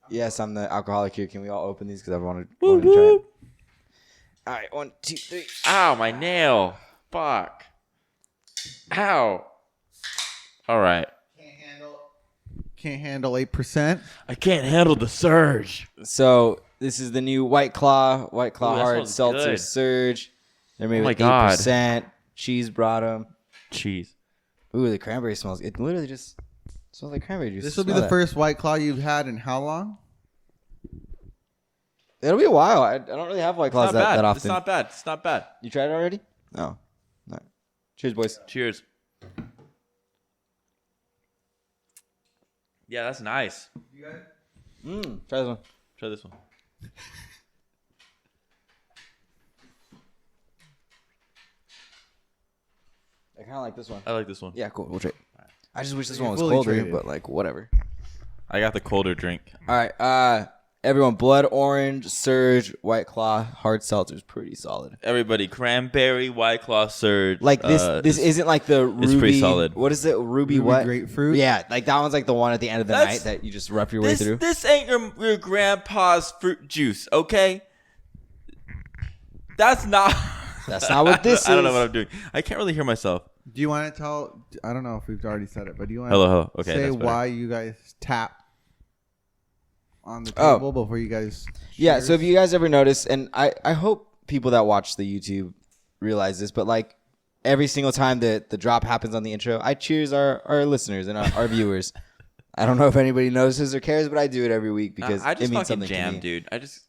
Yes, I'm the alcoholic here. Can we all open these? Because I wanted to try it. All right, 1, 2, 3. Ow, my nail. Fuck. Ow. All right. Can't handle 8%. I can't handle the surge. So this is the new White Claw Ooh, that Hard smells Seltzer good. Surge. They're made Oh my with God. 8%. Cheese brought them. Cheese. Ooh, the cranberry smells. It literally just smells like cranberry juice. This will be Smell the that. first White Claw you've had in how long? It'll be a while. I don't really have White Claws that often. It's not bad. It's not bad. You tried it already? No. No. Cheers, boys. Cheers. Yeah, that's nice. Try this one. Try this one. I kind of like this one. I like this one. Yeah, cool. We'll trade. I just wish this one was fully colder, traded. but like whatever. I got the colder drink. All right, everyone. Blood Orange Surge White Claw Hard Seltzer is pretty solid. Everybody, cranberry, White Claw, surge. Like this isn't like the ruby. It's pretty solid. What is it? Ruby Ruby what? grapefruit? Yeah, like that one's like the one at the end of the That's- night that you just rough your way through. This ain't your grandpa's fruit juice, okay? That's not. That's not what this is. I don't know what I'm doing. I can't really hear myself. Do you want to tell? I don't know if we've already said it, but do you want Hello. to Okay, say that's better. why you guys tap on the table before you guys? Yeah, so if you guys ever notice, and I hope people that watch the YouTube realize this, but like every single time that the drop happens on the intro, I cheers our listeners and our viewers. I don't know if anybody notices or cares, but I do it every week because I it just means fucking something jam, to me. dude. I just.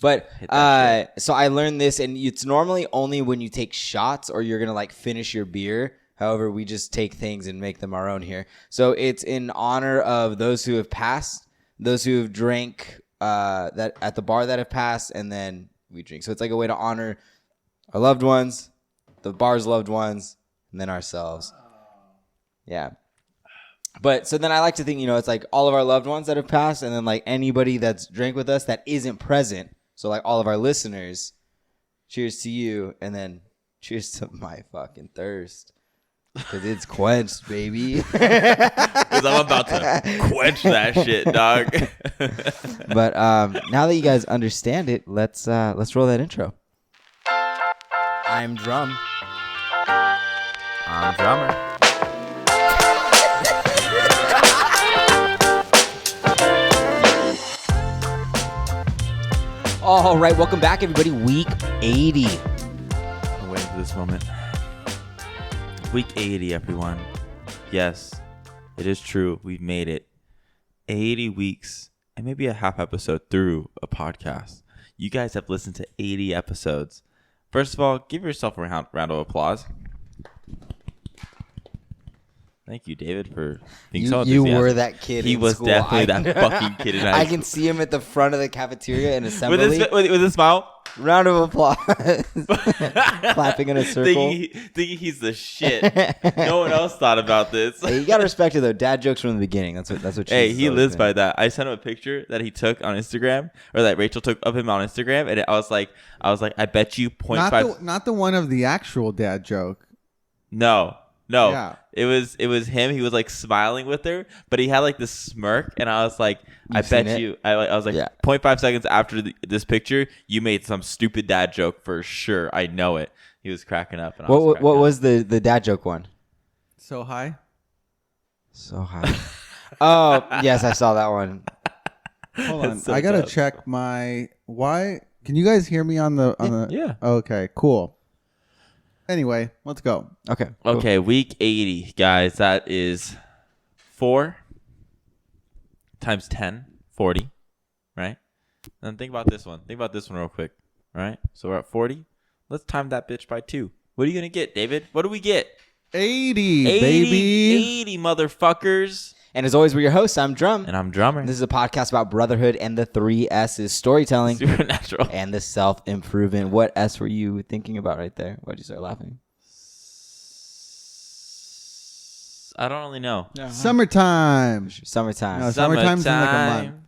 But Hit that so I learned this, and it's normally only when you take shots or you're gonna like finish your beer. However, we just take things and make them our own here. So it's in honor of those who have passed, those who have drank that at the bar that have passed, and then we drink. So it's like a way to honor our loved ones, the bar's loved ones, and then ourselves. Yeah. But so then I like to think, it's like all of our loved ones that have passed, and then like anybody that's drank with us that isn't present. So like all of our listeners, cheers to you, and then cheers to my fucking thirst. Because it's quenched, baby. Because I'm about to quench that shit, dog. But now that you guys understand it, let's roll that intro. I'm Drumm. I'm Drummer. All right, welcome back, everybody. Week 80. I'm waiting for this moment. Week 80, everyone. Yes, it is true. We've made it. 80 weeks and maybe a half episode through a podcast. You guys have listened to 80 episodes. First of all, give yourself a round of applause. Thank you, David, for being so You enthusiastic. were that kid. He in was school. definitely that fucking kid in high I school. can see him at the front of the cafeteria in assembly. with a smile. Round of applause. Clapping in a circle. Thinking he's the shit. No one else thought about this. Hey, you gotta respect it though. Dad jokes from the beginning. That's what. Hey, Jesus he always lives been. by that. I sent him a picture that he took on Instagram, or that Rachel took of him on Instagram, and I was like, I bet you 0.5. Not the one of the actual dad joke. No. Yeah. It was him. He was like smiling with her, but he had like this smirk, and I was like, I You've seen bet it? you. I was like, Yeah. 0.5 seconds after this picture, you made some stupid dad joke for sure. I know it. He was cracking up. And I was What cracking up. was the dad joke one? So high. So high. Oh yes, I saw that one. Hold on. That's so I gotta dumb. check my. Why? Can you guys hear me on the? Yeah. Okay. Cool. Anyway, let's go. Okay. Cool. Okay, week 80, guys. That is 4 times 10, 40, right? And think about this one. Think about this one real quick, all right? So we're at 40. Let's time that bitch by 2. What are you going to get, David? What do we get? 80, baby. 80, motherfuckers. And as always, we're your hosts. I'm Drumm. And I'm Drummer. And this is a podcast about brotherhood and the 3 S's: storytelling Supernatural. and the self-improvement. What S were you thinking about right there? Why'd you start laughing? I don't really know. Summertime. Summertime. No, summertime's in like a month. Summertime.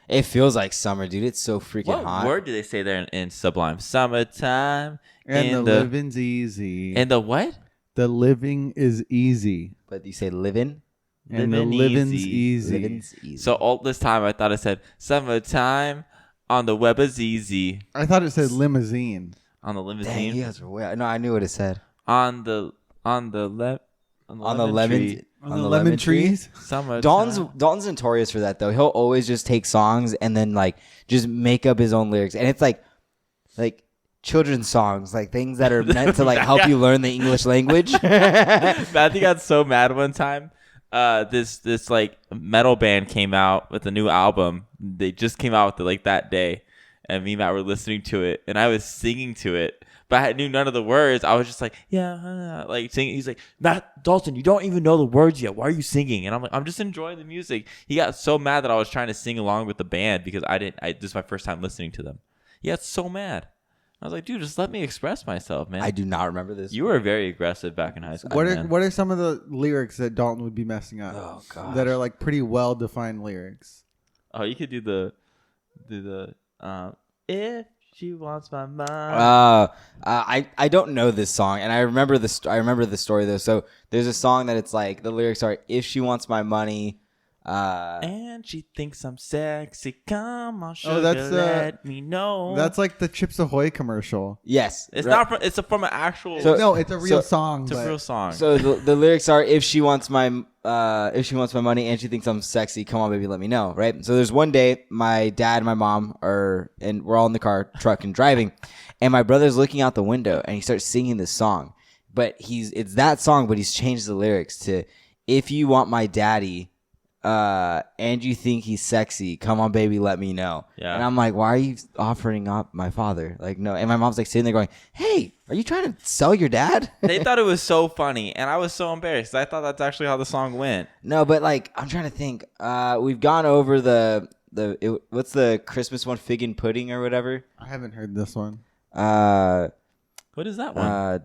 It feels like summer, dude. It's so freaking What hot. word do they say there in Sublime? Summertime. And the living's easy. And the what? The living is easy. But you say living? And the living's easy. Living's easy. So all this time I thought it said summertime on the web is easy. I thought it said limousine. On the Dang, limousine. you guys are way. No, I knew what it said. On the lemon tree. On the lemon trees. Summertime. Dalton's notorious for that though. He'll always just take songs and then like just make up his own lyrics, and it's like children's songs, like things that are meant to like help you learn the English language. Matthew got so mad one time. This like metal band came out with a new album. They just came out with it like that day, and me and Matt were listening to it, and I was singing to it, but I knew none of the words. I was just like, yeah, like singing. He's like, Matt Dalton, you don't even know the words yet. Why are you singing? And I'm like, I'm just enjoying the music. He got so mad that I was trying to sing along with the band because this is my first time listening to them. He got so mad. I was like, dude, just let me express myself, man. I do not remember this. You were very aggressive back in high school. What are some of the lyrics that Dalton would be messing up? Oh god. That are like pretty well defined lyrics. Oh, you could do the if she wants my mind. I don't know this song, and I remember the story though. So there's a song that it's like the lyrics are, if she wants my money, and she thinks I'm sexy. Come on, sugar, let me know. That's like the Chips Ahoy commercial. yes, It's right. not from. It's from an actual. No, it's a real song. it's a real song. So the lyrics are, if she wants my money and she thinks I'm sexy, come on baby, let me know, right? So there's one day my dad and my mom and we're all in the truck and driving, and my brother's looking out the window and he starts singing this song, but it's that song, but he's changed the lyrics to, if you want my daddy and you think he's sexy, come on baby, let me know. Yeah. And I'm like, why are you offering up my father? Like, no. And my mom's like sitting there going, hey, are you trying to sell your dad? They thought it was so funny, and I was so embarrassed. I thought that's actually how the song went. No, but like, I'm trying to think. We've gone over what's the Christmas one, fig and pudding or whatever. I haven't heard this one. What is that one? Oh,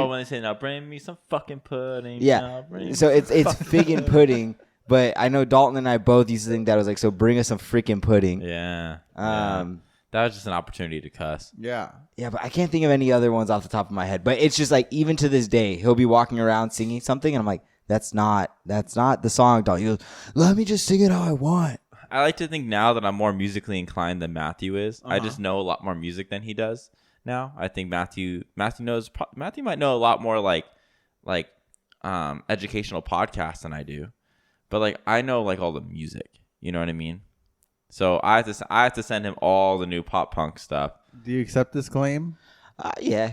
when they say, now bring me some fucking pudding. yeah. So it's fig and pudding, but I know Dalton and I both used to think that was like, so bring us some freaking pudding. Yeah. That was just an opportunity to cuss. Yeah. Yeah, but I can't think of any other ones off the top of my head. But it's just like, even to this day, he'll be walking around singing something, and I'm like, that's not the song, Dalton. He goes, let me just sing it how I want. I like to think now that I'm more musically inclined than Matthew is. I just know a lot more music than he does now. I think Matthew might know a lot more like educational podcasts than I do. But like, I know like all the music. You know what I mean? So I have to send him all the new pop punk stuff. Do you accept this claim? Yeah.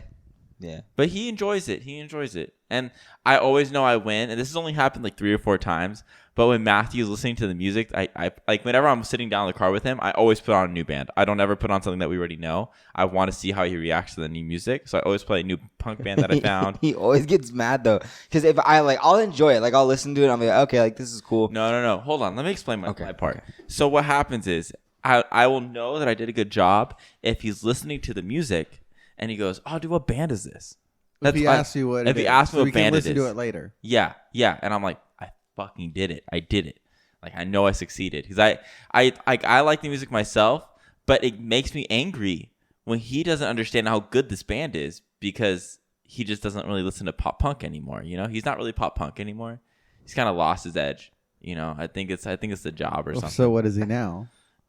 But he enjoys it. And I always know I win. And this has only happened like 3 or 4 times. But when Matthew's listening to the music, I like whenever I'm sitting down in the car with him, I always put on a new band. I don't ever put on something that we already know. I want to see how he reacts to the new music. So I always play a new punk band that I found. He always gets mad though, because if I'll enjoy it. Like, I'll listen to it. I'm like, okay, like, this is cool. No. Hold on. Let me explain my part. So what happens is I will know that I did a good job if he's listening to the music and he goes, oh, dude, what band is this? If he asks you what it is. If he asks me so what band it is. we can listen to it later. Yeah. And I'm like, I fucking did it. I did it. Like, I know I succeeded. Because I like the music myself, but it makes me angry when he doesn't understand how good this band is, because he just doesn't really listen to pop punk anymore. You know, he's not really pop punk anymore. He's kind of lost his edge. You know, I think it's the job or something. So what is he now?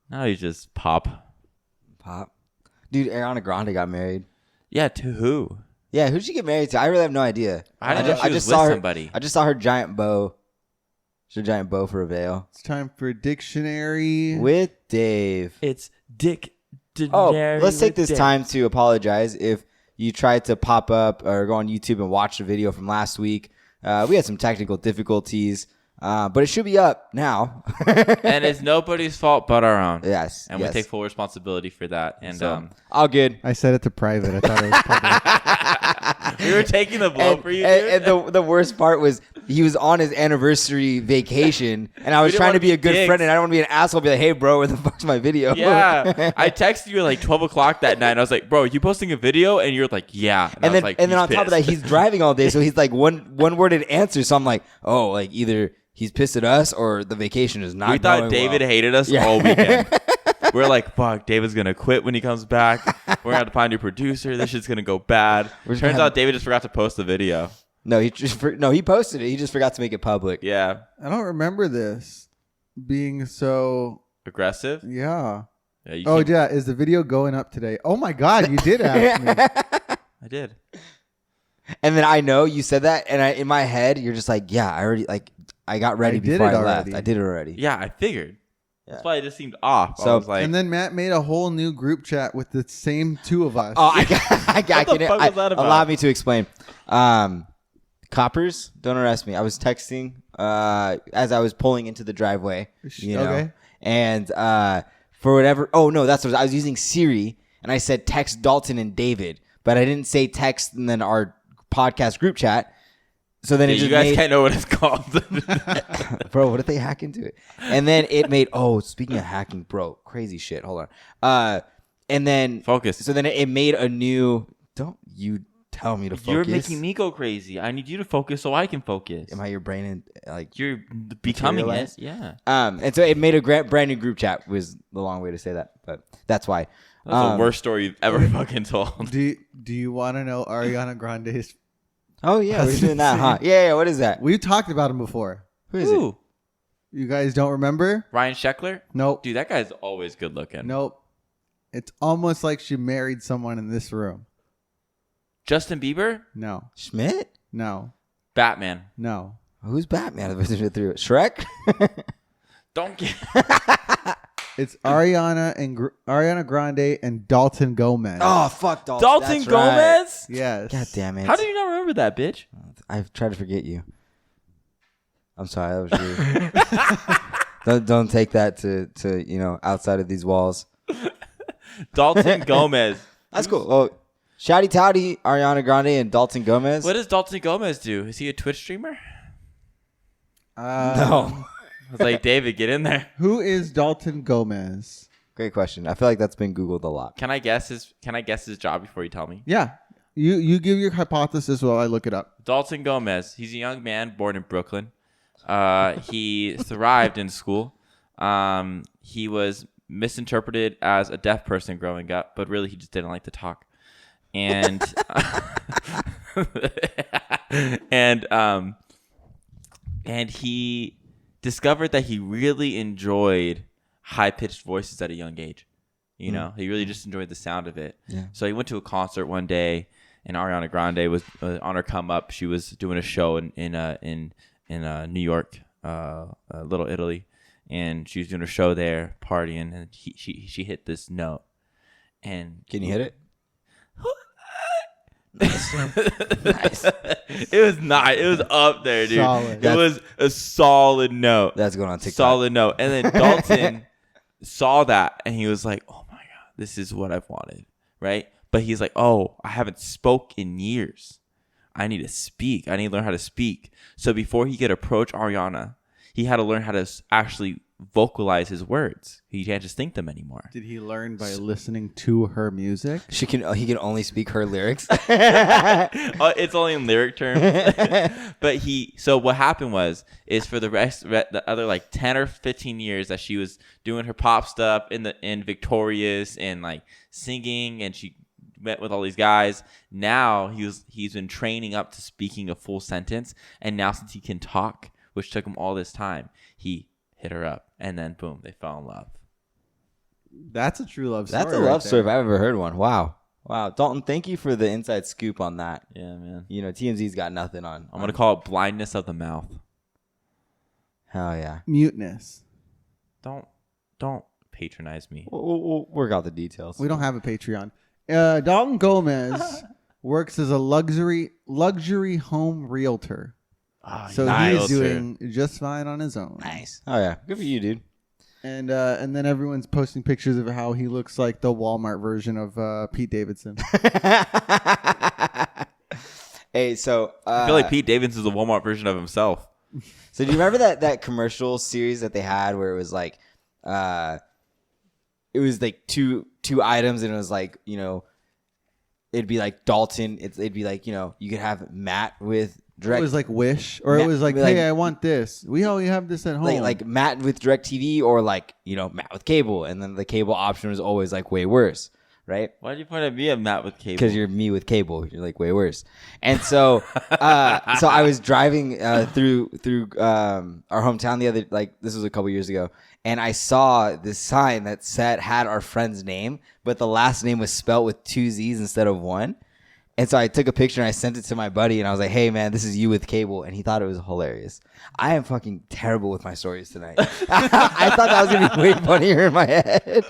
Now he's just pop. Dude, Ariana Grande got married. Yeah, to who? Yeah, who'd she get married to? I really have no idea. I just saw somebody. I just saw her giant bow. She had a giant bow for a veil. It's time for dictionary with Dave. It's Dick. Let's take this time to apologize if you tried to pop up or go on YouTube and watch the video from last week. We had some technical difficulties, but it should be up now. And it's nobody's fault but our own. Yes. And we take full responsibility for that. And all good. I said it to private. I thought it was public. We were taking the blow for you, dude. And the worst part was he was on his anniversary vacation, and I was trying to be a good friend, and I don't want to be an asshole. Be like, hey, bro, where the fuck's my video? Yeah. I texted you at like 12 o'clock that night, and I was like, bro, are you posting a video? And you're like, yeah. And then on top of that, he's driving all day, so he's like one-worded answers. So I'm like, oh, like either he's pissed at us or the vacation is not going well. We thought David hated us all weekend. We're like, fuck, David's gonna quit when he comes back. We're gonna have to find a producer. This shit's gonna go bad. Turns out David just forgot to post the video. No, he posted it. He just forgot to make it public. Yeah. I don't remember this being so Aggressive? Yeah. Yeah. Is the video going up today? Oh my God, you did ask me. I did. And then I know you said that, and in my head, you're just like, yeah, I got ready before I left. I did it already. Yeah, I figured. Yeah. That's why it just seemed off. So, I was like, and then Matt made a whole new group chat with the same two of us. Oh, What the fuck was that about? Allow me to explain. Coppers, don't arrest me. I was texting as I was pulling into the driveway. Okay. And for whatever. Oh no, that's what I was using Siri, and I said text Dalton and David, but I didn't say text and then our podcast group chat. So then you guys can't know what it's called. Bro, what if they hack into it? And then it made, speaking of hacking, bro, crazy shit. Hold on. And then Focus. So then it made a new, don't you tell me to focus. You're making me go crazy. I need you to focus so I can focus. Am I your brain and like you're becoming it? Yeah. And so it made a brand new group chat was the long way to say that, but that's why. That's the worst story you've ever fucking told. Do you want to know Ariana Grande's? Oh yeah, we're doing that, huh? Yeah. What is that? We've talked about him before. Who is it? You guys don't remember? Ryan Sheckler? Nope. Dude, that guy's always good looking. Nope. It's almost like she married someone in this room. Justin Bieber? No. Schmidt? No. Batman. No. Who's Batman? Shrek? Don't get. It's Ariana Grande and Dalton Gomez. Oh fuck, Dalton. Dalton That's Gomez? Right. Yes. God damn it. How do you not remember that, bitch? I've tried to forget you. I'm sorry, that was rude. don't take that to outside of these walls. Dalton Gomez. That's cool. Well, shouty touty, Ariana Grande and Dalton Gomez. What does Dalton Gomez do? Is he a Twitch streamer? No. I was like, David, get in there. Who is Dalton Gomez? Great question. I feel like that's been Googled a lot. Can I guess his job before you tell me? Yeah. You give your hypothesis while I look it up. Dalton Gomez. He's a young man born in Brooklyn. He thrived in school. He was misinterpreted as a deaf person growing up, but really he just didn't like to talk. And and he discovered that he really enjoyed high-pitched voices at a young age. You know, he really just enjoyed the sound of it. Yeah. So he went to a concert one day, and Ariana Grande was on her come up. She was doing a show in New York, Little Italy, and she was doing a show there, partying, and she hit this note. And Can you hit it? Nice. It was not. It was up there, dude. Solid. It was a solid note. That's going on TikTok. Solid note. And then Dalton saw that, and he was like, "Oh my god, this is what I've wanted." Right? But he's like, "Oh, I haven't spoke in years. I need to speak. I need to learn how to speak." So before he could approach Ariana, he had to learn how to actually vocalize his words. He can't just think them anymore. Did he learn by listening to her music? He can only speak her lyrics. It's only in lyric terms. But so what happened is for the other like 10 or 15 years that she was doing her pop stuff in Victorious and like singing, and she met with all these guys. Now he's been training up to speaking a full sentence, and now since he can talk, which took him all this time, he hit her up, and then boom, they fell in love. That's a true love story. That's a love story if I've ever heard one. Wow. Dalton, thank you for the inside scoop on that. Yeah, man. TMZ's got nothing on. I'm gonna call it blindness of the mouth. Hell yeah. Muteness. Don't patronize me. We'll work out the details. We don't have a Patreon. Dalton Gomez works as a luxury home realtor. So he's doing just fine on his own. Nice. Oh yeah, good for you, dude. And then everyone's posting pictures of how he looks like the Walmart version of Pete Davidson. Hey, so I feel like Pete Davidson is the Walmart version of himself. So do you remember that commercial series that they had where it was like, it was like two items, and it was like, it'd be like Dalton. It'd be like, you could have Matt with It was like Wish, or it was like, hey, I want this. We already have this at home. Like Matt with DirecTV, or like, Matt with cable. And then the cable option was always like way worse, right? Why did you point at me at Matt with cable? Because you're me with cable. You're like way worse. And so, so I was driving through our hometown this was a couple years ago, and I saw this sign that had our friend's name, but the last name was spelled with 2 Z's instead of 1. And so I took a picture and I sent it to my buddy, and I was like, hey, man, this is you with cable. And he thought it was hilarious. I am fucking terrible with my stories tonight. I thought that was going to be way funnier in my head.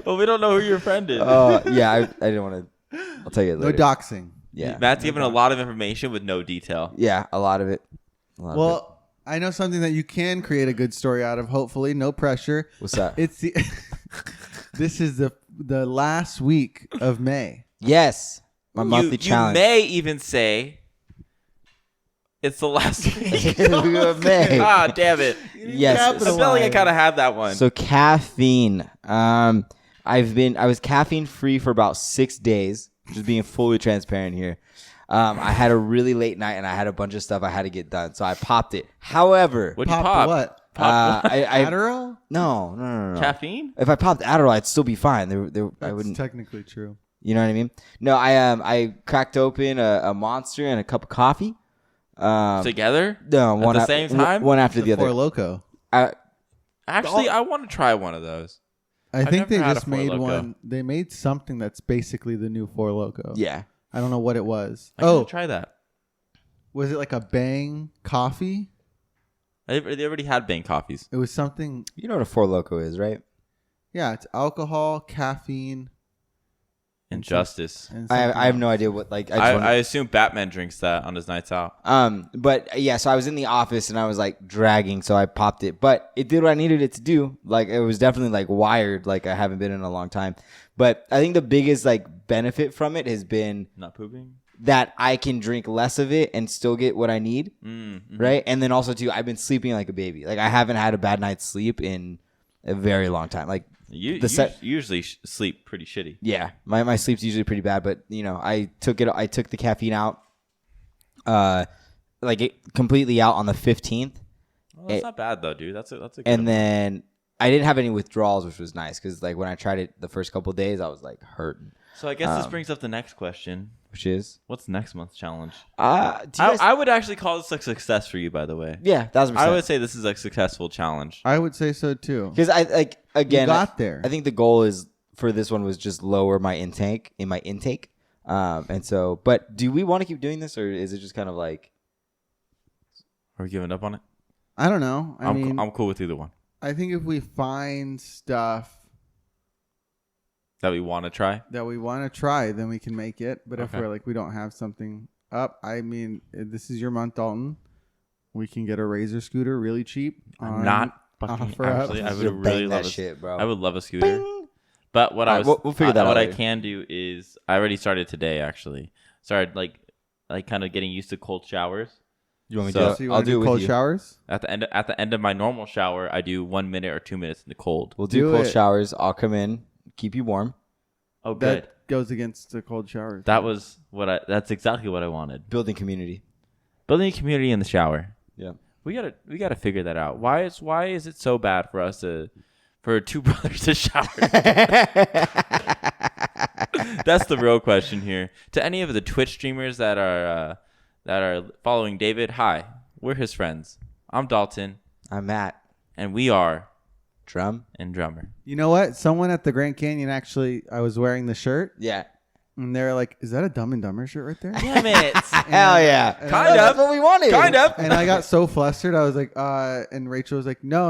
Well, we don't know who your friend is. Yeah, I didn't want to. I'll tell you later. No doxing. Yeah. Matt's given a lot of information with no detail. Yeah, a lot of it. Well, I know something that you can create a good story out of, hopefully. No pressure. What's that? This is the last week of May. Yes. My monthly challenge. You may even say it's the last week of May. Ah, damn it. Yes. I feel like I kind of had that one. So caffeine. I was caffeine free for about 6 days. Just being fully transparent here. I had a really late night and I had a bunch of stuff I had to get done. So I popped it. However, What'd you pop? What? Adderall? No. Caffeine? If I popped Adderall, I'd still be fine. I wouldn't. Technically true. You know what I mean? No, I cracked open a Monster and a cup of coffee. Together? No, at the same time. One after the other. Four Loko. Actually, I want to try one of those. I think they never had just a Four made Loko. one. They made something that's basically the new Four Loko. Yeah. I don't know what it was. I gotta try that. Was it like a Bang coffee? They already had Bang coffees. It was something. You know what a Four Loko is, right? Yeah, it's alcohol, caffeine, Injustice. and I something have no else. idea what like. I assume Batman drinks that on his nights out. But yeah, so I was in the office and I was like dragging, so I popped it, but it did what I needed it to do. Like it was definitely like wired, like I haven't been in a long time. But I think the biggest like benefit from it has been Not pooping. that I can drink less of it and still get what I need, Mm-hmm. right? And then also too, I've been sleeping like a baby. Like I haven't had a bad night's sleep in a very long time. Like You usually sleep pretty shitty. yeah, my sleep's usually pretty bad, but I took the caffeine out, like it completely out on the 15th. Well, that's not bad though, dude. That's a good And amount. then I didn't have any withdrawals, which was nice because like when I tried it the first couple of days, I was like hurting. So I guess this brings up the next question. Which is What's next month's challenge? I I would actually call this a success for you, by the way. yeah, 1,000%. I would say this is a successful challenge. I would say so too. because I like again You got there. I think the goal is for this one was just lower my intake. And so, but do we want to keep doing this, or is it just kind of like Are we giving up on it? I don't know. I mean, I'm cool with either one. I think if we find stuff That we want to try. that we want to try, then we can make it. But if Okay. we're like, we don't have something up, I mean, this is your month, Dalton. We can get a Razor scooter really cheap. I'm not fucking offer up. actually. I would You'll really bang love that shit, bro? I would love a scooter. But what I Alright, was we'll figure that out What I later. can do is I already started today. Actually, started like kind of getting used to cold showers. You want me So- to do So it? you I'll want to do it do with cold you. showers? At the end of my normal shower, I do 1 minute or 2 minutes in the cold. We'll do Do cold it. showers. I'll come in, keep you warm. Oh, good. That goes against the cold showers. That's exactly what I wanted. Building community. Building a community in the shower. Yeah. We gotta figure that out. Why is it so bad for us for two brothers to shower? That's the real question here. To any of the Twitch streamers that are following David, hi, we're his friends. I'm Dalton, I'm Matt. and we are Drumm. and Drummer. You know what? Someone at the Grand Canyon actually, I was wearing the shirt, Yeah. and they're like, "Is that a Dumb and Dumber shirt right there?" Damn it! Hell yeah. And Kind I- of. That's what we wanted. Kind of. And I got so flustered. I was like, and Rachel was like, no.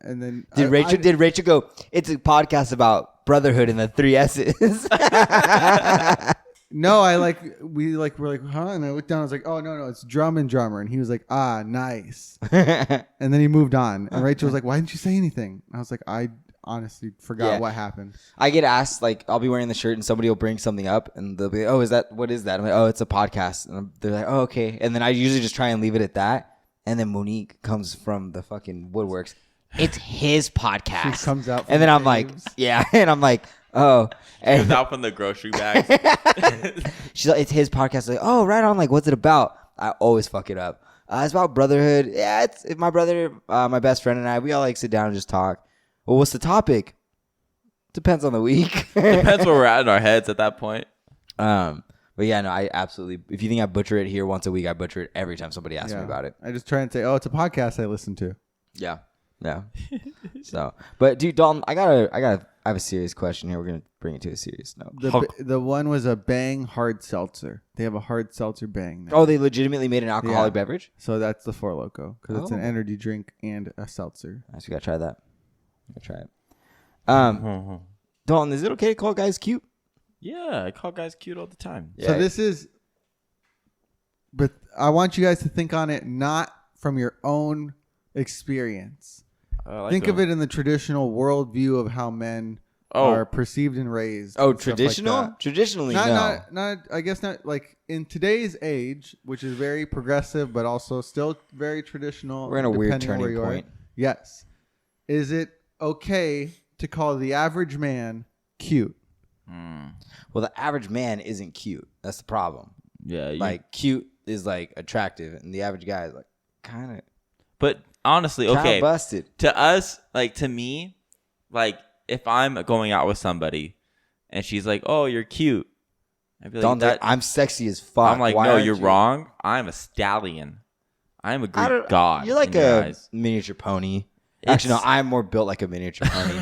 And then Did Rachel go, it's a podcast about brotherhood and the 3 S's. No, we're like, huh? And I looked down. I was like, oh no, it's Drum and Drummer. And he was like, nice. And then he moved on. And Rachel was like, why didn't you say anything? And I was like, I honestly forgot Yeah. what happened. I get asked, like, I'll be wearing the shirt and somebody will bring something up and they'll be like, what is that? I'm like, oh, it's a podcast. And they're like, oh, okay. And then I usually just try and leave it at that. And then Monique comes from the fucking woodworks. It's his podcast. She comes out from and then the I'm like, caves. yeah. And I'm like, oh. Comes And out from the grocery bags. she's like, it's his podcast. Like, oh, right on. Like, what's it about? I always fuck it up. It's about brotherhood. Yeah, it's my brother, my best friend, and I. We all like sit down and just talk. Well, what's the topic? Depends on the week. Depends where we're at in our heads at that point. But yeah, no, I absolutely. If you think I butcher it here once a week, I butcher it every time somebody asks me about it. I just try and say, oh, it's a podcast I listen to. Yeah. So, but dude, Dalton, I have a serious question here. We're gonna bring it to a serious note. The one was a Bang hard seltzer. They have a hard seltzer Bang now. Oh, they legitimately made an alcoholic beverage? So that's the Four Loko because it's an energy drink and a seltzer. Nice, we gotta try that. Try it. Dalton, is it okay to call guys cute? Yeah, I call guys cute all the time. Yeah. So this is, but I want you guys to think on it not from your own experience. Think of it in the traditional worldview of how men are perceived and raised. Oh, and traditional? like Traditionally, not, no. not. I guess not. Like in today's age, which is very progressive, but also still very traditional. We're in a weird depending on where turning you point. are. Yes. Is it okay to call the average man cute? Well, the average man isn't cute. That's the problem. Yeah. Like, cute is like attractive, and the average guy is like kind of. But honestly, okay. Busted. To us, like to me, like if I'm going out with somebody and she's like, "Oh, you're cute," I'd be like, I'm sexy as fuck. I'm like, Why no, aren't you're you? wrong. I'm a stallion. I'm a Greek god. You're like in your a eyes. miniature pony. Actually, no, I'm more built like a miniature pony.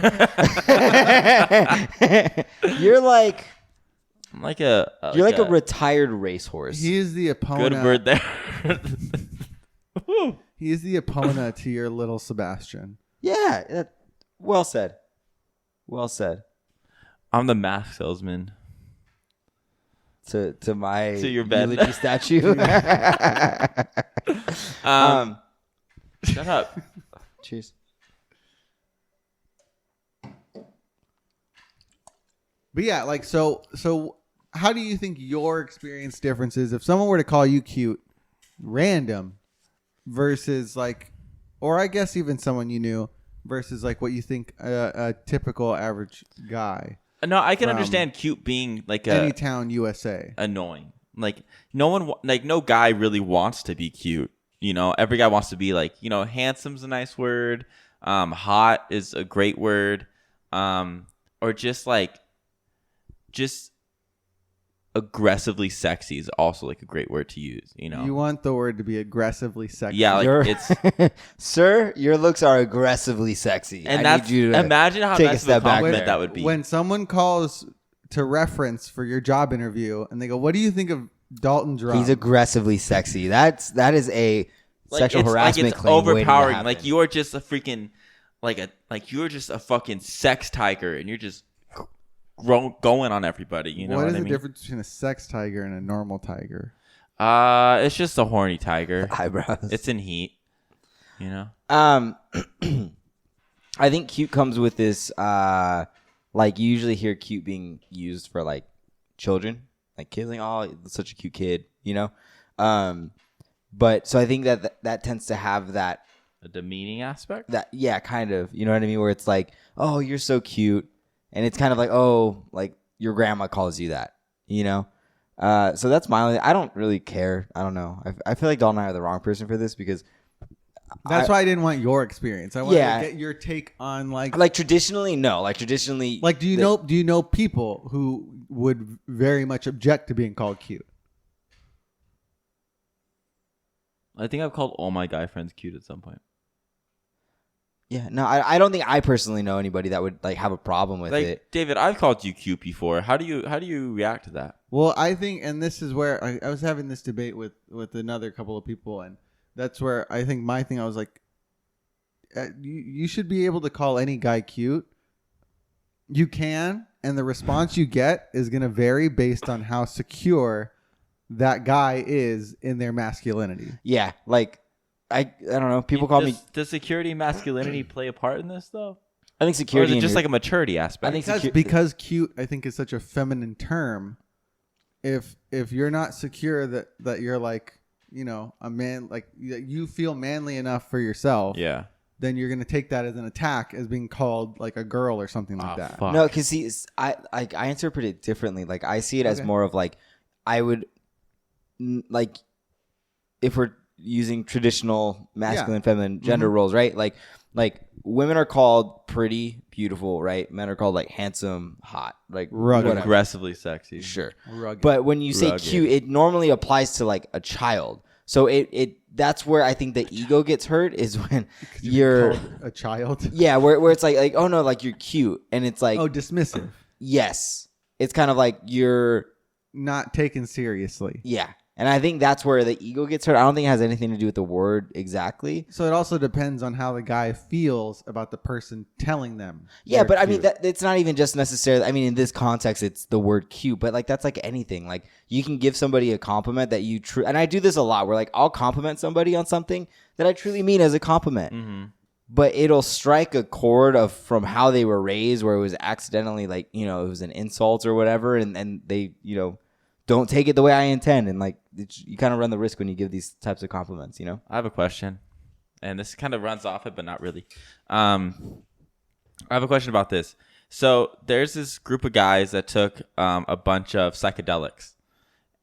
You're like. I'm like a. You're like a retired racehorse. He is the opponent. Good word there. He is the opponent to your little Sebastian. Yeah. Well said. Well said. I'm the mask salesman. To my To your bed. eulogy statue. Shut up. Cheers. But yeah, like so how do you think your experience differences if someone were to call you cute, random, versus like, or I guess even someone you knew, versus like what you think a typical average guy? No, I can understand cute being like any town USA annoying. Like no one, like no guy really wants to be cute. You know, every guy wants to be like, you know, handsome's a nice word. Hot is a great word. Or just aggressively sexy is also like a great word to use, you know. You want the word to be aggressively sexy. Yeah, like it's Sir, your looks are aggressively sexy. and I that's need you to imagine how take a nice of step a back compliment there. that would be. When someone calls to reference for your job interview and they go, "What do you think of Dalton Drumm?" He's aggressively sexy. That is a sexual harassment it's claim waiting to overpowering. happen. Like you are just a freaking you're just a fucking sex tiger and you're just going on everybody. You know what what is I the mean? difference between a sex tiger and a normal tiger? It's just a horny tiger. eyebrows. It's in heat. You know. I think cute comes with this. Like you usually hear cute being used for like children, like kids, like oh, such a cute kid, you know. But so I think that tends to have that A demeaning aspect. yeah, kind of, you know what I mean, where it's like, oh, you're so cute, and it's kind of like, oh, like your grandma calls you that, you know. So that's my only. I don't really care. I don't know. I feel like Dalton and I are the wrong person for this because That's why I didn't want your experience. I wanted to get your take on like traditionally, no. Like traditionally, do you know people who would very much object to being called cute? I think I've called all my guy friends cute at some point. Yeah, no, I don't think I personally know anybody that would like have a problem with Like it. David, I've called you cute before. How do you react to that? Well, I think, and this is where I was having this debate with another couple of people, and that's where I think my thing. I was like, you should be able to call any guy cute. You can, and the response you get is going to vary based on how secure that guy is in their masculinity. Yeah, like I don't know. People call me. Does security and masculinity play a part in this though? I think Or security. is it just like a maturity aspect? I think Because cute, I think, is such a feminine term. If you're not secure that you're like, you know, a man, like you feel manly enough for yourself, yeah. then you're gonna take that as an attack, as being called like a girl or something like that. Fuck. No, because see, I interpret it differently. Like I see it as more of like I would like if we're using traditional masculine, feminine gender roles, right? Like women are called pretty, beautiful, right? Men are called like handsome, hot, like Rugged. whatever. Aggressively sexy. Sure. Rugged. But when you say Rugged. cute, it normally applies to like a child. So that's where I think the ego gets hurt is when you're Called a child. yeah, where it's like oh no, like you're cute, and it's like Dismissive. yes, it's kind of like you're Not taken seriously. yeah, and I think that's where the ego gets hurt. I don't think it has anything to do with the word exactly. So it also depends on how the guy feels about the person telling them. Yeah, they're but I mean cute. it's not even just necessarily. I mean, in this context, it's the word cute, but like that's like anything. Like you can give somebody a compliment that you and I do this a lot. Where like I'll compliment somebody on something that I truly mean as a compliment, but it'll strike a chord from how they were raised, where it was accidentally like it was an insult or whatever, and they don't take it the way I intend, and like you kind of run the risk when you give these types of compliments. I have a question, and this kind of runs off it, but not really. I have a question about this. So there's this group of guys that took a bunch of psychedelics,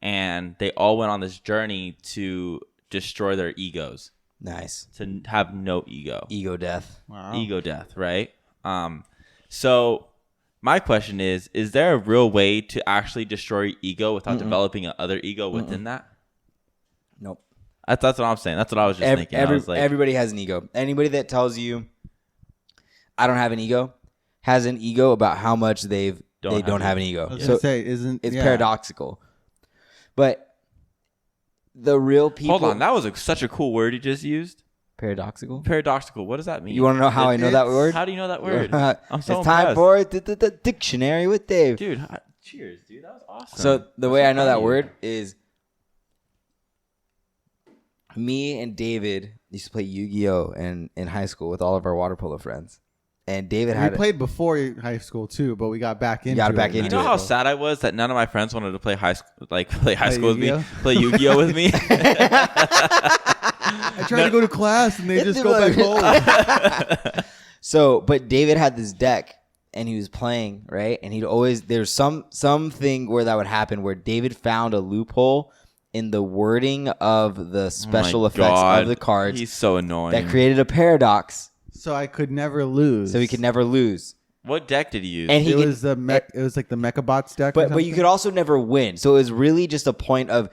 and they all went on this journey to destroy their egos, Nice to have no ego. ego death. Wow. Ego death, right? So my question is there a real way to actually destroy ego without developing another ego within that? Nope. That's what I'm saying. That's what I was just thinking. I was like, Everybody has an ego. Anybody that tells you I don't have an ego has an ego about how much they don't have an ego. I was So gonna say, it's paradoxical. But the real people. hold on, that was such a cool word you just used. Paradoxical. Paradoxical. What does that mean? You want to know how I know that word? How do you know that word? I'm so it's time impressed. for the dictionary with Dave. Dude. Cheers, dude. That was awesome. So the way I know proud that of you. word is me and David used to play Yu-Gi-Oh! In high school with all of our water polo friends. And David We had played before high school too, but we got back into got back it. into You know it. how sad I was that none of my friends wanted to play high school with me, Yu-Gi-Oh? play Yu-Gi-Oh with me. I tried to go to class and they just go back home. So, but David had this deck and he was playing, right? And there's something where that would happen where David found a loophole in the wording of the special effects of the cards He's so annoying. that created a paradox, So I could never lose. so he could never lose. What deck did he use? And It was it was like the Mechabots deck. or but you something? could also never win. So it was really just a point of,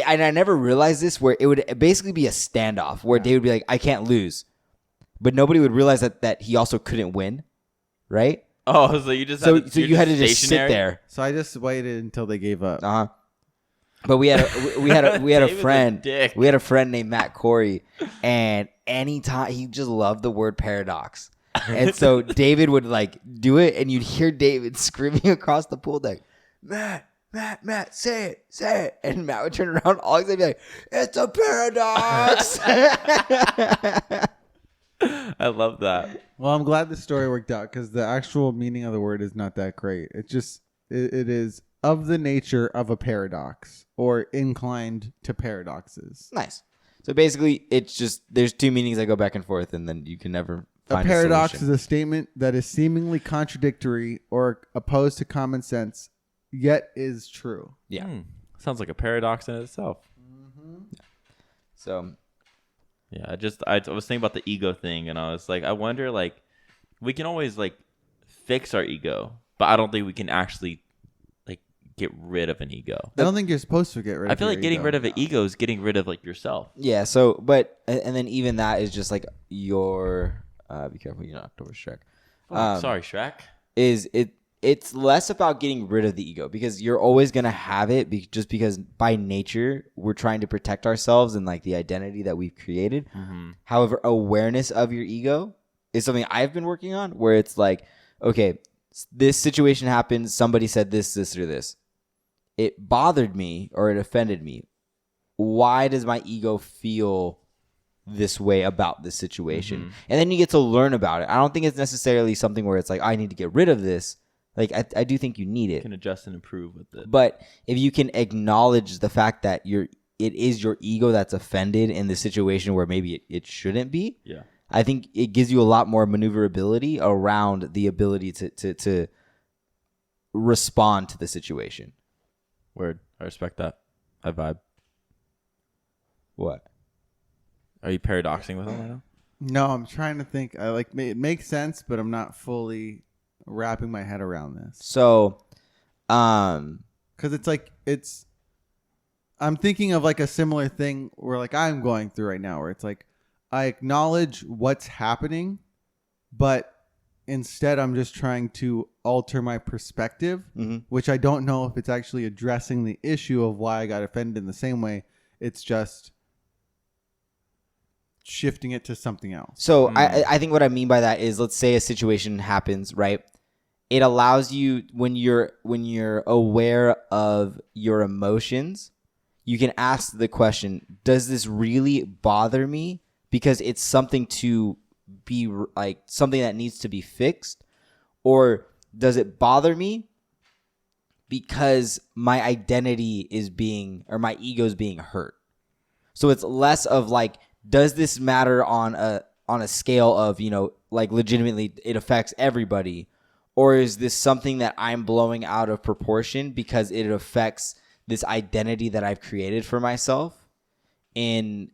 and I never realized this, where it would basically be a standoff where David would be like, I can't lose. But nobody would realize that he also couldn't win, right? oh, so you just So had to, you had to just sit stationary? there. So I just waited until they gave up. Uh-huh. But we had a David's a friend. dick. We had a friend named Matt Corey, and anytime he just loved the word paradox. And so David would like do it, and you'd hear David screaming across the pool deck, Matt, say it. And Matt would turn around all excited and be like, it's a paradox. I love that. Well, I'm glad the story worked out because the actual meaning of the word is not that great. It just it is of the nature of a paradox or inclined to paradoxes. Nice. So basically, it's just there's two meanings that go back and forth, and then you can never find A paradox solution. is a statement that is seemingly contradictory or opposed to common sense, yet is true. Yeah. Sounds like a paradox in itself. So Yeah, I was thinking about the ego thing, and I was like, I wonder, like, we can always like fix our ego, but I don't think we can actually like get rid of an ego. I don't think you're supposed to get rid of I feel like your getting ego. rid of an ego is getting rid of like yourself. yeah. So and then even that is just like your be careful, you're not October Shrek. Sorry, Shrek. It's less about getting rid of the ego because you're always going to have it just because by nature we're trying to protect ourselves and like the identity that we've created. However, awareness of your ego is something I've been working on where it's like, okay, this situation happened. Somebody said this, or this. It bothered me or it offended me. Why does my ego feel this way about this situation? And then you get to learn about it. I don't think it's necessarily something where it's like, I need to get rid of this. Like, I do think you need You it. can adjust and improve with it. But if you can acknowledge the fact that it is your ego that's offended in the situation where maybe it shouldn't be, Yeah. I think it gives you a lot more maneuverability around the ability to respond to the situation. Word. I respect that. I vibe. What? Are you paradoxing with him right now? No, I'm trying to think. It makes sense, but I'm not fully wrapping my head around this. So, because I'm thinking of like a similar thing where like I'm going through right now, where it's like I acknowledge what's happening, but instead I'm just trying to alter my perspective, which I don't know if it's actually addressing the issue of why I got offended in the same way. It's just shifting it to something else. So I think what I mean by that is, let's say a situation happens, right? It allows you, when you're aware of your emotions, you can ask the question, does this really bother me? Because it's something to be like something that needs to be fixed, or does it bother me because my identity is being, or my ego is being hurt? So it's less of like, does this matter on a scale of, like legitimately it affects everybody, or is this something that I'm blowing out of proportion because it affects this identity that I've created for myself, and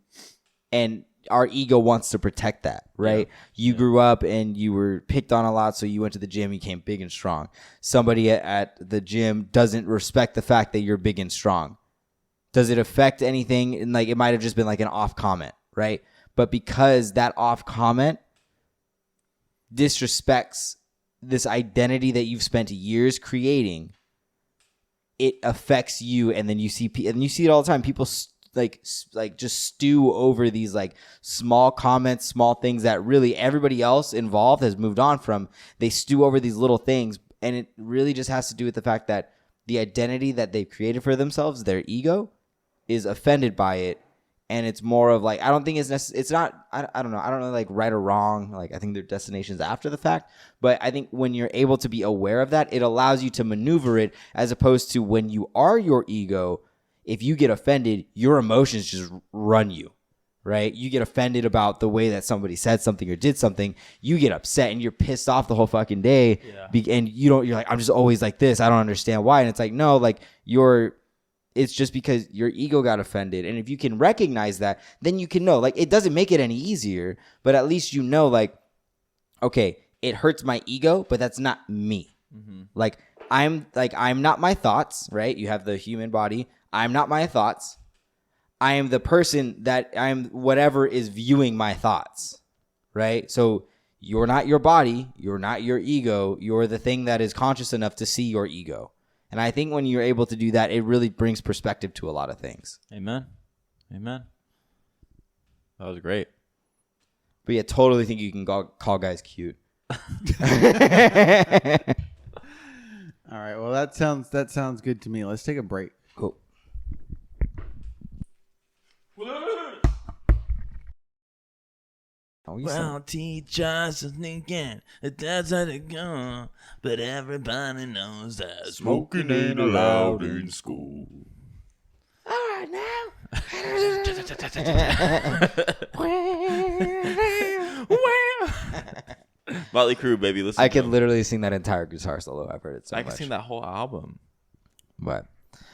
our ego wants to protect that, right? Yeah. You grew up and you were picked on a lot, so you went to the gym, you became big and strong. Somebody at the gym doesn't respect the fact that you're big and strong. Does it affect anything? And like, it might have just been like an off comment, right? But because that off comment disrespects this identity that you've spent years creating, it affects you. And then you see it all the time. People like just stew over these like small comments, small things that really everybody else involved has moved on from. They stew over these little things, and it really just has to do with the fact that the identity that they've created for themselves, their ego, is offended by it. And it's more of like, I don't think it's necessary. It's not, I don't know. I don't know like right or wrong. Like, I think their destinations after the fact. But I think when you're able to be aware of that, it allows you to maneuver it, as opposed to when you are your ego. If you get offended, your emotions just run you, right? You get offended about the way that somebody said something or did something. You get upset and you're pissed off the whole fucking day. Yeah. And you're like, I'm just always like this. I don't understand why. And it's like, no, like it's just because your ego got offended. And if you can recognize that, then you can know, like, it doesn't make it any easier, but at least you know, like, okay, it hurts my ego, but that's not me. Mm-hmm. Like, I'm not my thoughts, right? You have the human body. I'm not my thoughts. I am the person that I'm whatever is viewing my thoughts, right? So you're not your body. You're not your ego. You're the thing that is conscious enough to see your ego. And I think when you're able to do that, it really brings perspective to a lot of things. Amen. That was great. But yeah, totally think you can call guys cute. All right. Well, that sounds good to me. Let's take a break. Cool. Well, teachers are thinking that that's how they go, but everybody knows that smoking ain't allowed in school. All right, now. Motley Crue, baby. Listen. I could literally sing that entire guitar solo. I've heard it so much. I can sing that whole album. But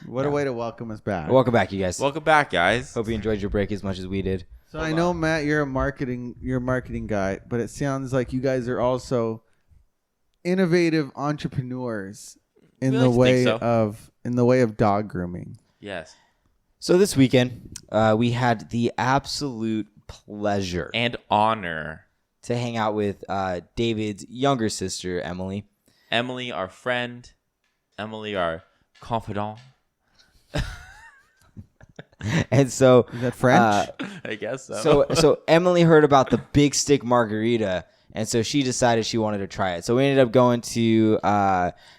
what a way to welcome us back. Welcome back, you guys. Welcome back, guys. Hope you enjoyed your break as much as we did. So I know, Matt, you're a marketing guy, but it sounds like you guys are also innovative entrepreneurs in the way of dog grooming. Yes. So this weekend, we had the absolute pleasure and honor to hang out with David's younger sister, Emily. Emily, our friend. Emily, our confidant. And so, is that French? I guess so. So Emily heard about the Big Stick Margarita, and so she decided she wanted to try it. So we ended up going to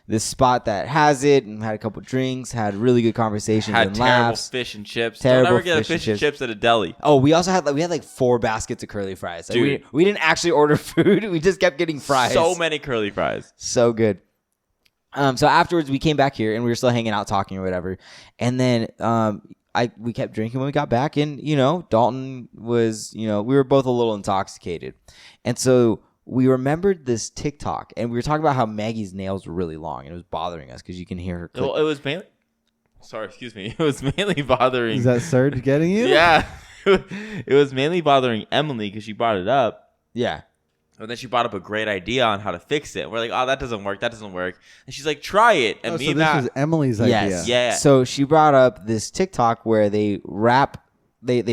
this spot that has it, and had a couple drinks, had really good conversations, had and terrible laughs. Fish and chips. Don't ever get a fish and chips at a deli. Oh, we also had like 4 baskets of curly fries. Like, we didn't actually order food. We just kept getting fries. So many curly fries. So good. So afterwards, we came back here, and we were still hanging out, talking or whatever, and then we kept drinking when we got back, and Dalton was, we were both a little intoxicated, and so we remembered this TikTok, and we were talking about how Maggie's nails were really long, and it was bothering us because you can hear her click. It was mainly. Sorry, excuse me. It was mainly bothering. Is that Serge getting you? Yeah, it was mainly bothering Emily because she brought it up. Yeah. And then she brought up a great idea on how to fix it. We're like, oh, that doesn't work. And she's like, try it. And so this was Emily's idea. Yeah. So she brought up this TikTok where they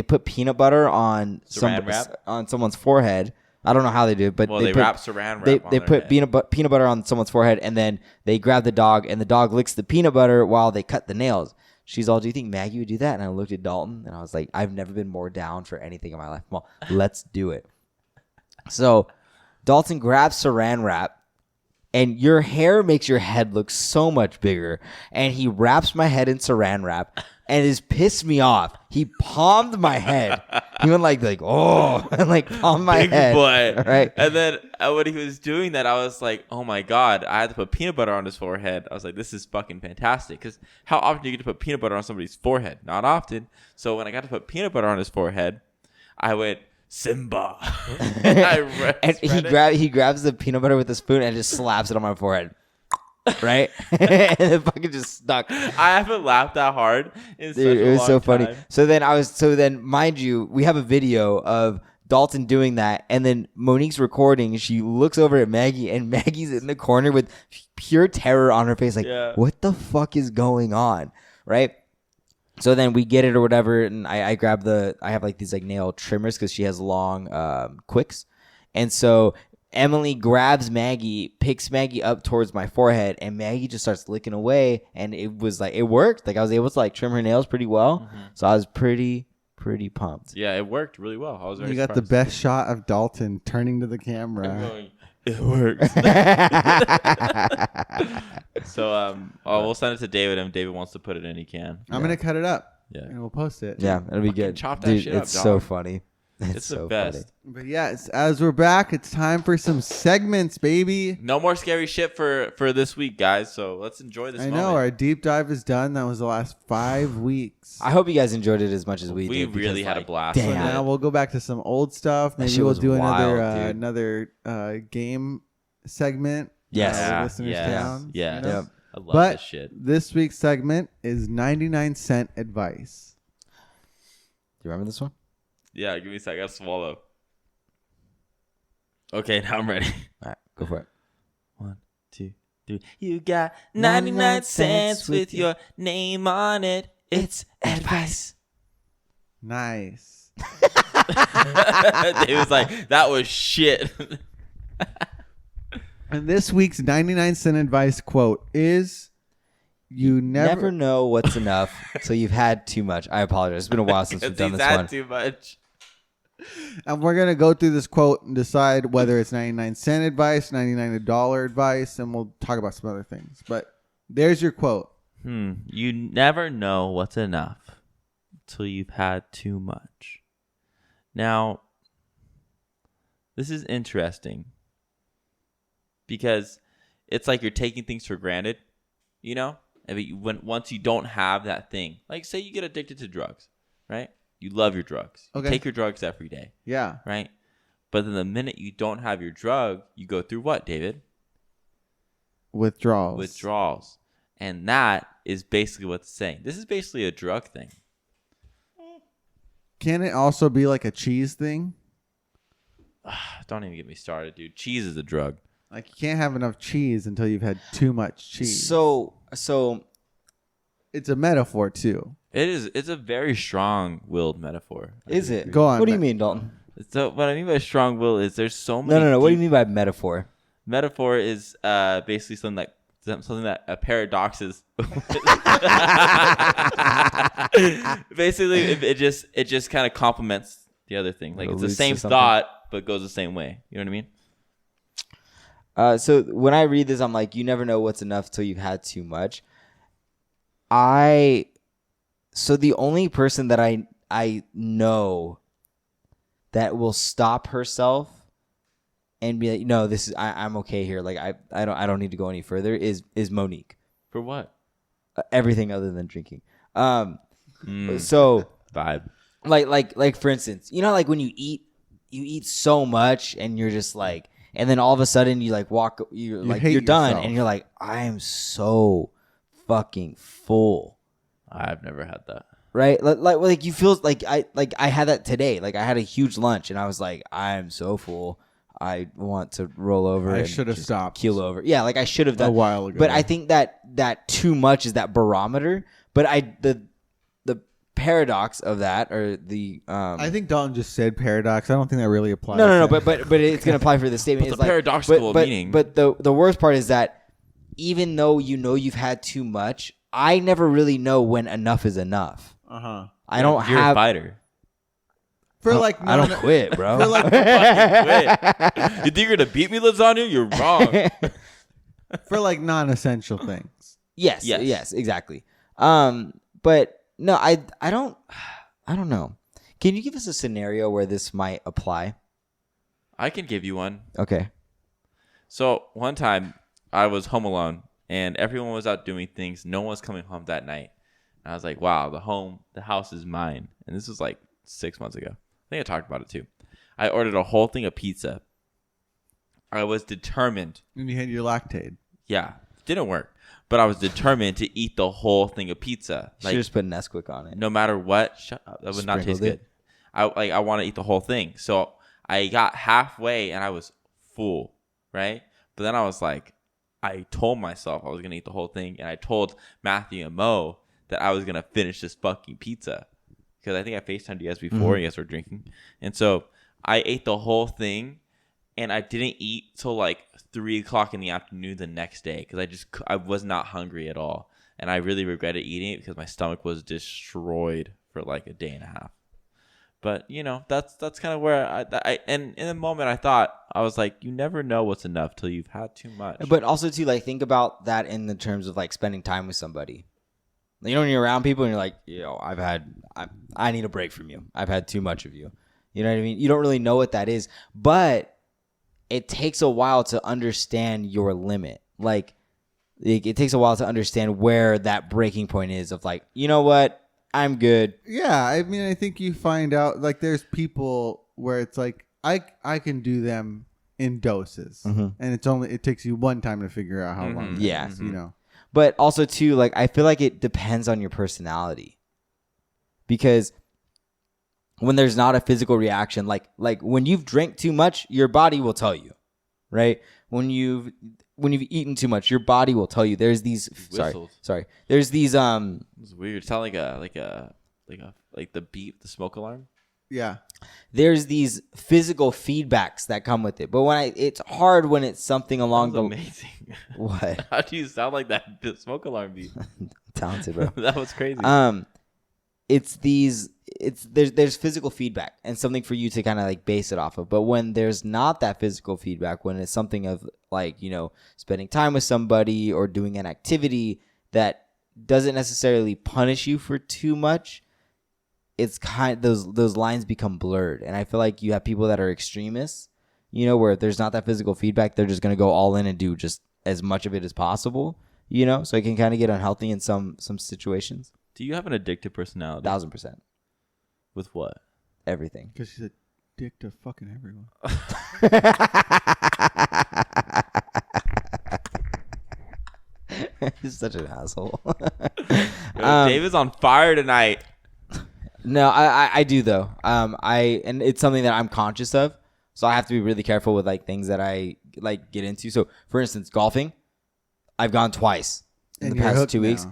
put peanut butter on someone's forehead. I don't know how they do it, but they wrap Saran wrap. They put peanut butter on someone's forehead, and then they grab the dog, and the dog licks the peanut butter while they cut the nails. She's all, do you think Maggie would do that? And I looked at Dalton, and I was like, I've never been more down for anything in my life. Well, let's do it. So Dalton grabs Saran wrap, and your hair makes your head look so much bigger. And he wraps my head in Saran wrap, and it's pissed me off. He palmed my head. He went like oh, and like palmed my Big head. Boy. Right. And then when he was doing that, I was like, oh my God, I had to put peanut butter on his forehead. I was like, this is fucking fantastic. Because how often do you get to put peanut butter on somebody's forehead? Not often. So when I got to put peanut butter on his forehead, I went, Simba. And he grabs the peanut butter with a spoon and just slaps it on my forehead. Right? And it fucking just stuck. I haven't laughed that hard in such a long It was so funny. time. So then mind you, we have a video of Dalton doing that, and then Monique's recording. She looks over at Maggie, and Maggie's in the corner with pure terror on her face, like, what the fuck is going on? Right? So then we get it or whatever, and I grab I have like these like nail trimmers because she has long quicks. And so Emily grabs Maggie, picks Maggie up towards my forehead, and Maggie just starts licking away, and it was like, it worked. Like I was able to like trim her nails pretty well. Mm-hmm. So I was pretty pumped. Yeah, it worked really well. I was very You got surprised. the best shot of Dalton turning to the camera. It works. So we'll send it to David, and if David wants to put it in, he can. I'm gonna cut it up. Yeah. And we'll post it. Yeah, it'll be good. Chop that Dude, shit up, it's dog. so funny. It's so the best. funny. But yes, as we're back, it's time for some segments, baby. No more scary shit for this week, guys. So let's enjoy this. I know our deep dive is done. That was the last 5 weeks. I hope you guys enjoyed it as much as we did. We really had a blast. Damn. with Now it. we'll go back to some old stuff. Maybe shit we'll was do wild, another game segment. Yes. Listeners' towns, Yeah. you know? Yep. I love But this shit. this week's segment is 99-cent advice. Do you remember this one? Yeah, give me a sec. I gotta swallow. Okay, now I'm ready. All right, go for it. 1, 2, 3. You got 99 cents with your name on it. It's advice. Nice. It was like, that was shit. And this week's 99-cent advice quote is, you Never know what's enough till you've had too much. I apologize. It's been a while since we've done He's this had one. too much. And we're going to go through this quote and decide whether it's 99-cent advice, $99 advice, and we'll talk about some other things. But there's your quote. You never know what's enough till you've had too much. Now, this is interesting because it's like you're taking things for granted, you know? Once you don't have that thing, like say you get addicted to drugs, right? You love your drugs. Okay. You take your drugs every day, Yeah. right? But then the minute you don't have your drug, you go through what, David? Withdrawals. And that is basically what it's saying. This is basically a drug thing. Can it also be like a cheese thing? Don't even get me started, dude. Cheese is a drug. Like you can't have enough cheese until you've had too much cheese. So it's a metaphor too. It's a very strong-willed metaphor. is it? Go on, What do you Matt. mean, Dalton? So what I mean by strong will is there's so many. No. What do you mean by metaphor? Metaphor is basically something that paradoxes. Basically, it just kind of complements the other thing. Like it's the Alludes to same something. thought, but goes the same way. You know what I mean? So when I read this, I'm like, you never know what's enough till you've had too much. So the only person that I know that will stop herself and be like, no, this is I'm okay here. Like I don't need to go any further. Is Monique. For what? Everything other than drinking. So Vibe. like for instance, you know, like when you eat so much and you're just like, and then all of a sudden you like you're hate done yourself. and you're like, I am so fucking full. I've never had that. right? Like you feel like I had that today. Like I had a huge lunch and I was like, I'm so full. I want to roll over. I and should have just stopped. keel over. Yeah, like I should have done a while ago. But I think that too much is that barometer. But the paradox of that, or the I think Dalton just said paradox. I don't think that really applies. No, but it's gonna apply for the statement. It's It's a paradoxical meaning. But the worst part is that even though you've had too much, I never really know when enough is enough. I don't You're have a fighter. For like, I don't quit, bro. For like, Quit. You think you're gonna beat me, lasagna? You're wrong. for like non-essential things. Yes, exactly. But no, I don't know. Can you give us a scenario where this might apply? I can give you one. Okay. So one time I was home alone and everyone was out doing things. No one was coming home that night. And I was like, wow, the house is mine. And this was like 6 months ago. I think I talked about it too. I ordered a whole thing of pizza. I was determined. And you had your lactate. Yeah, didn't work. But I was determined to eat the whole thing of pizza. Should just put Nesquik on it. No matter what. Shut up. That would not taste good. I want to eat the whole thing. So I got halfway and I was full, right? But then I was like, I told myself I was going to eat the whole thing. And I told Matthew and Mo that I was going to finish this fucking pizza. Because I think I FaceTimed you guys before you guys were drinking. And so I ate the whole thing. And I didn't eat till like 3 o'clock in the afternoon the next day. Because I was not hungry at all. And I really regretted eating it because my stomach was destroyed for like a day and a half. But, that's kind of where and in the moment I thought, I was like, you never know what's enough till you've had too much. But also too, like, think about that in the terms of like spending time with somebody. When you're around people and you're like, I need a break from you. I've had too much of you. You know what I mean? You don't really know what that is, but it takes a while to understand your limit. Like, it takes a while to understand where that breaking point is of like, you know what? I'm good. Yeah, I mean, I think you find out, like, there's people where it's like, I can do them in doses. And it takes you one time to figure out how long. Yeah. Is, But also, too, like, I feel like it depends on your personality. Because when there's not a physical reaction, like when you've drank too much, your body will tell you, right? When you've eaten too much, your body will tell you. There's these sorry. There's these It's weird. It sounds like the beep, the smoke alarm. Yeah. There's these physical feedbacks that come with it. But it's hard when it's something along the amazing. What? How do you sound like that smoke alarm beep? Talented, bro. That was crazy. There's physical feedback and something for you to kind of like base it off of. But when there's not that physical feedback, when it's something of like, spending time with somebody or doing an activity that doesn't necessarily punish you for too much, it's those lines become blurred. And I feel like you have people that are extremists, where if there's not that physical feedback, they're just going to go all in and do just as much of it as possible, so it can kind of get unhealthy in some situations. Do you have an addictive personality? 1,000%. With what? Everything. Because she's a dick to fucking everyone. He's such an asshole. Dave is on fire tonight. No, I do though. And it's something that I'm conscious of. So I have to be really careful with like things that I like get into. So for instance, golfing, I've gone twice in the past 2 weeks.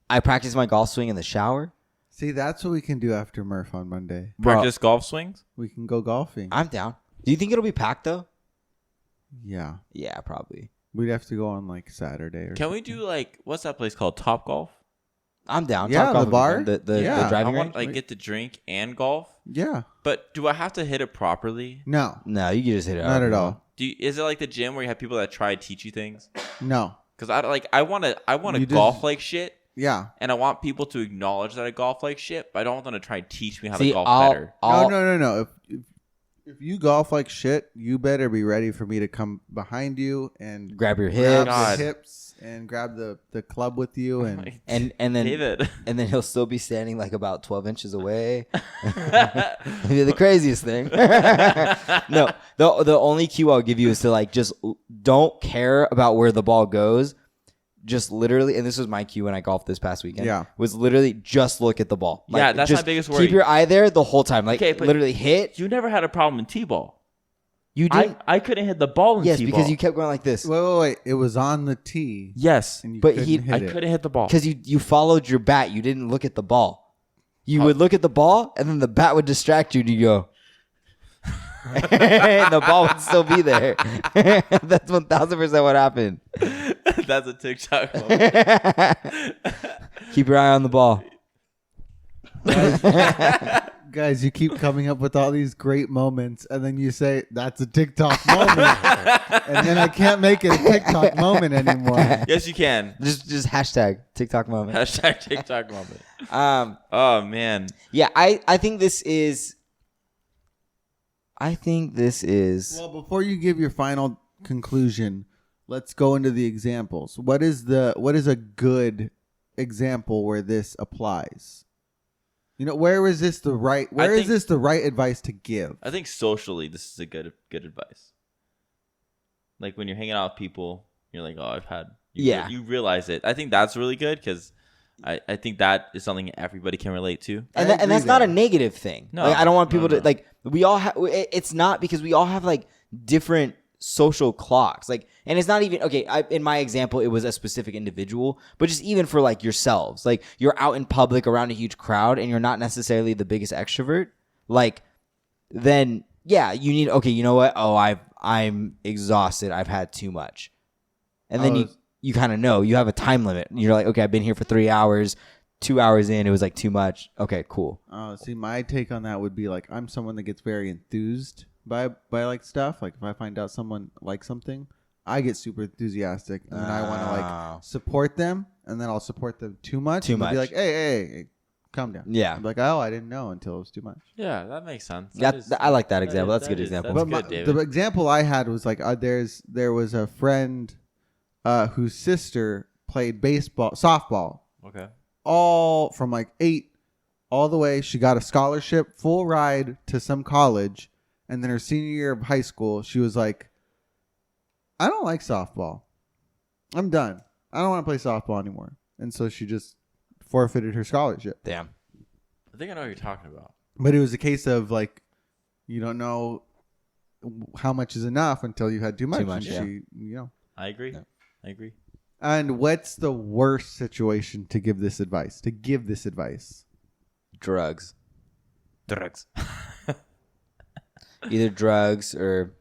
I practice my golf swing in the shower. See, that's what we can do after Murph on Monday. Practice golf swings? We can go golfing. I'm down. Do you think it'll be packed though? Yeah. Yeah, probably. We'd have to go on like Saturday or Can we do like, what's that place called? Top Golf? I'm down. Yeah, Top golf the would be bar? fun. The Yeah. driving I range? want get to drink and golf. Yeah. But do I have to hit it properly? No. No, you can just hit it. Not at all. Is it like the gym where you have people that try to teach you things? No. Because I want to You golf just- like shit. Yeah. And I want people to acknowledge that I golf like shit, but I don't want them to try and teach me how See, to golf better. No. If you golf like shit, you better be ready for me to come behind you and grab your grab hips. the hips and grab the club with you and And then David. and then he'll still be standing like about 12 inches away. It'd be the craziest thing. No, the only cue I'll give you is to like just don't care about where the ball goes. just literally, and this was my cue when I golfed this past weekend. Yeah. Was literally just look at the ball. Like, Yeah, that's just my biggest worry. Keep your eye there the whole time. Like, Okay, but literally hit. You never had a problem in T-ball. You did. I couldn't hit the ball in Yes, T-ball. because you kept going like this. Wait. It was on the tee. Yes, And you But couldn't he- hit I it. couldn't hit the ball. Because you followed your bat. You didn't look at the ball. You would look at the ball, and then the bat would distract you, and you go. And the ball would still be there. That's 1,000% what happened. That's a TikTok moment. Keep your eye on the ball. Guys, you keep coming up with all these great moments, and then you say, that's a TikTok moment. And then I can't make it a TikTok moment anymore. Yes, you can. Just hashtag TikTok moment. Hashtag TikTok moment. Oh, man. Yeah, I think this is. Well, before you give your final conclusion, let's go into the examples. What is a good example where this applies? Where is this the right advice to give? I think socially, this is a good advice. Like when you're hanging out with people, you're like, oh, I've had. You realize it. I think that's really good because I think that is something everybody can relate to. And that's not a negative thing. No, like, I don't want people no. to like. We all have. It's not because we all have like different social clocks. Like, and it's not even okay. In my example, it was a specific individual, but just even for like yourselves, like you're out in public around a huge crowd, and you're not necessarily the biggest extrovert. Like, then yeah, you need. Okay, you know what? Oh, I'm exhausted. I've had too much, and then you kind of know you have a time limit. You're like, okay, I've been here for 3 hours. 2 hours in, it was like too much. Okay, cool. See, my take on that would be like, I'm someone that gets very enthused by like stuff. Like if I find out someone likes something, I get super enthusiastic, and then I want to like support them, and then I'll support them too much. I'll be like, hey, calm down. Yeah. I'm like, oh, I didn't know until it was too much. Yeah, that makes sense. I like that example. That's a good example. That's But good, David. the example I had was like, there was a friend whose sister played softball. Okay. All from like 8 all the way. She got a scholarship, full ride to some college. And then her senior year of high school, she was like, I don't like softball. I'm done. I don't want to play softball anymore. And so she just forfeited her scholarship. Damn. I think I know what you're talking about. But it was a case of like, you don't know how much is enough until you had too much. Too much, and yeah. I agree. Yeah. I agree. And what's the worst situation to give this advice? Drugs. Either drugs or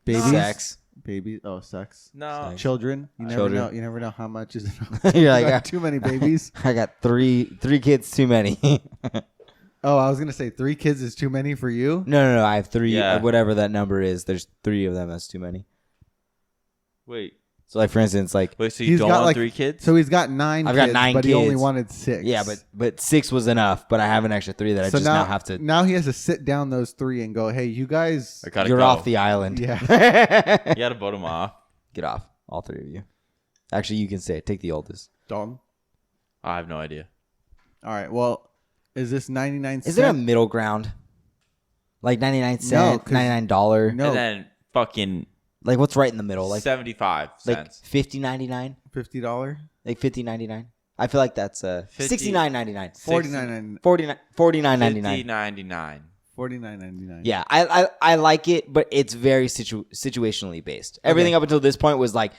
Babies? sex. Babies? Oh, sex. No. Sex. Children. You never Children. know. You never know how much is enough. You're like, You got too many babies. I got three kids too many. Oh, I was gonna say 3 kids is too many for you. No. I have 3. Yeah. Whatever that number is. There's 3 of them. That's too many. Wait. So, like for instance, like So you He's don't got want like 3 kids? So he's got 9. I've got kids, 9 but he only kids. wanted 6. yeah, but 6 was enough. But I have an extra 3 that I So just now have to. Now he has to sit down those 3 and go, hey, you guys. I gotta You're go. off the island. Yeah. You gotta vote them off. Get off, all 3 of you. Actually, you can say it. Take the oldest. Dom. I have no idea. All right. Well, is this 99 cents? Is there a middle ground? Like 99 cents, No, $99. No. And then fucking Like what's right in the middle? Like 75 like cents. $50.99, $50? like $50.99. I feel like that's $69.99, $49.99. $49.99. $50.99. $49.99. Yeah, I like it, but it's very situationally based. Everything up until this point was like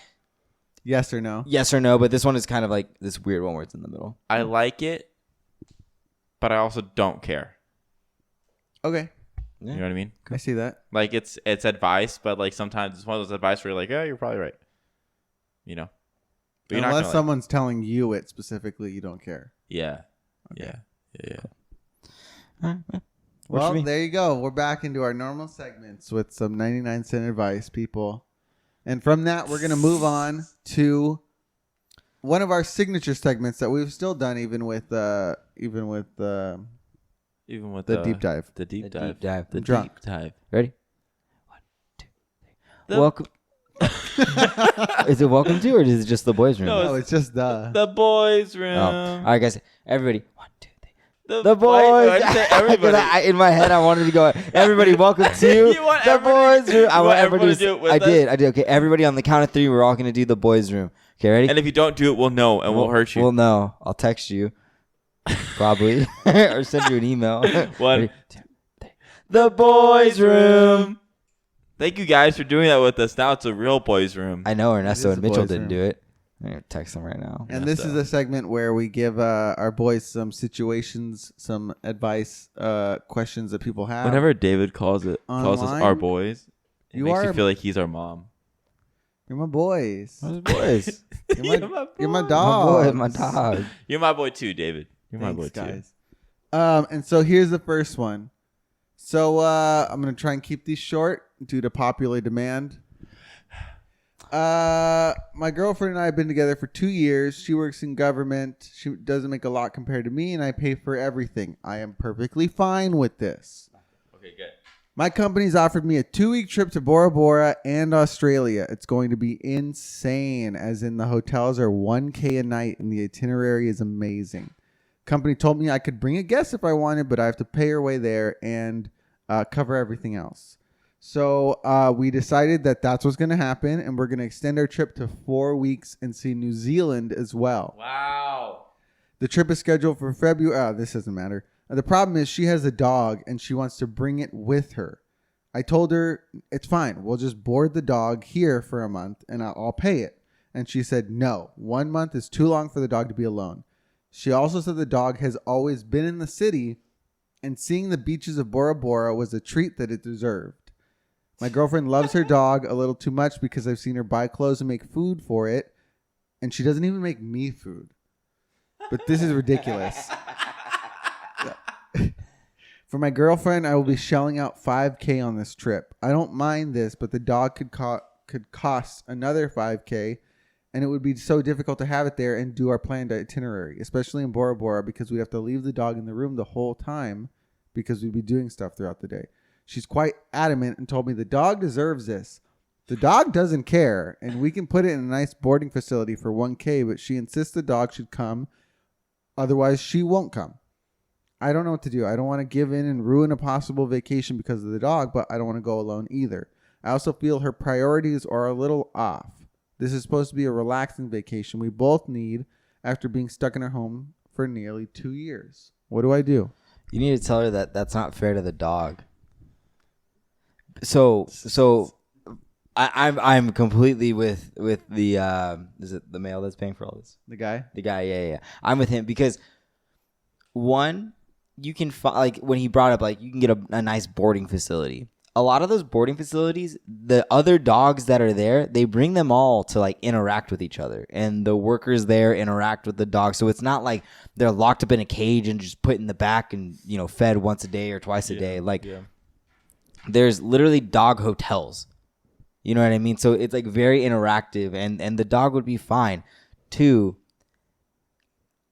Yes or no? yes or no, but this one is kind of like this weird one where it's in the middle. I like it, but I also don't care. Okay. Yeah. You know what I mean? I see that. Like it's advice, but like sometimes it's one of those advice where you're like, oh, you're probably right. You know? But you're not Unless gonna, someone's telling you it specifically, you don't care. Yeah. Okay. Yeah. Works for Well, me. there you go. We're back into our normal segments with some 99-cent advice, people. And from that, we're going to move on to one of our signature segments that we've still done even with the Even with deep dive. The deep The dive. deep dive. The Drunk. deep dive. Ready? 1, 2, 3. The- Welcome. Is it welcome to, or is it just the boys' room? No, Oh, it's just the... The boys' room. Oh. All right, guys. Everybody. 1, 2, 3. The boys. I'd say everybody. In my head, I wanted to go. Everybody, welcome to You want the everybody- boys' room. I you want want everybody everyone to do it with I us? did. Okay, everybody on the count of 3. We're all going to do the boys' room. Okay, ready? And if you don't do it, we'll know and we'll hurt you. We'll know. I'll text you. Probably. Or send you an email. 1, 2, 3. The boys' room. Thank you guys for doing that with us. Now it's a real boys' room. I know Ernesto and a Mitchell boys' didn't room. do it. I'm going to text them right now. And this is a segment where we give our boys some situations, some advice, questions that people have. Whenever David calls us Online? our boys, it You makes are- you feel like he's our mom. You're my boys. Where's the boys? You're my My dog. boy, my dog. You're my boy too, David. You're my boy Thanks, too. guys. And so here's the first one. So I'm gonna try and keep these short due to popular demand. My girlfriend and I have been together for 2 years. She works in government. She doesn't make a lot compared to me, and I pay for everything. I am perfectly fine with this. Okay, good. My company's offered me a 2-week trip to Bora Bora and Australia. It's going to be insane, as in the hotels are $1,000 a night and the itinerary is amazing. Company told me I could bring a guest if I wanted, but I have to pay her way there and cover everything else. So we decided that that's what's going to happen, and we're going to extend our trip to 4 weeks and see New Zealand as well. Wow. The trip is scheduled for February. This doesn't matter. The problem is she has a dog and she wants to bring it with her. I told her it's fine. We'll just board the dog here for a month and I'll pay it. And she said, no, 1 month is too long for the dog to be alone. She also said the dog has always been in the city and seeing the beaches of Bora Bora was a treat that it deserved. My girlfriend loves her dog a little too much because I've seen her buy clothes and make food for it. And she doesn't even make me food. But this is ridiculous. For my girlfriend, I will be shelling out $5,000 on this trip. I don't mind this, but the dog could cost another $5,000, and it would be so difficult to have it there and do our planned itinerary, especially in Bora Bora, because we'd have to leave the dog in the room the whole time because we'd be doing stuff throughout the day. She's quite adamant and told me the dog deserves this. The dog doesn't care, and we can put it in a nice boarding facility for $1,000, but she insists the dog should come, otherwise she won't come. I don't know what to do. I don't want to give in and ruin a possible vacation because of the dog, but I don't want to go alone either. I also feel her priorities are a little off. This is supposed to be a relaxing vacation we both need after being stuck in our home for nearly 2 years. What do I do? You need to tell her that that's not fair to the dog. So I'm completely with the is it the male that's paying for all this? The guy? The guy, yeah. I'm with him because one, you can like when he brought up like you can get a nice boarding facility. A lot of those boarding facilities, the other dogs that are there, they bring them all to like interact with each other, and the workers there interact with the dogs. So it's not like they're locked up in a cage and just put in the back and fed once a day or twice a day. Like there's literally dog hotels. You know what I mean? So it's like very interactive, and the dog would be fine. Two,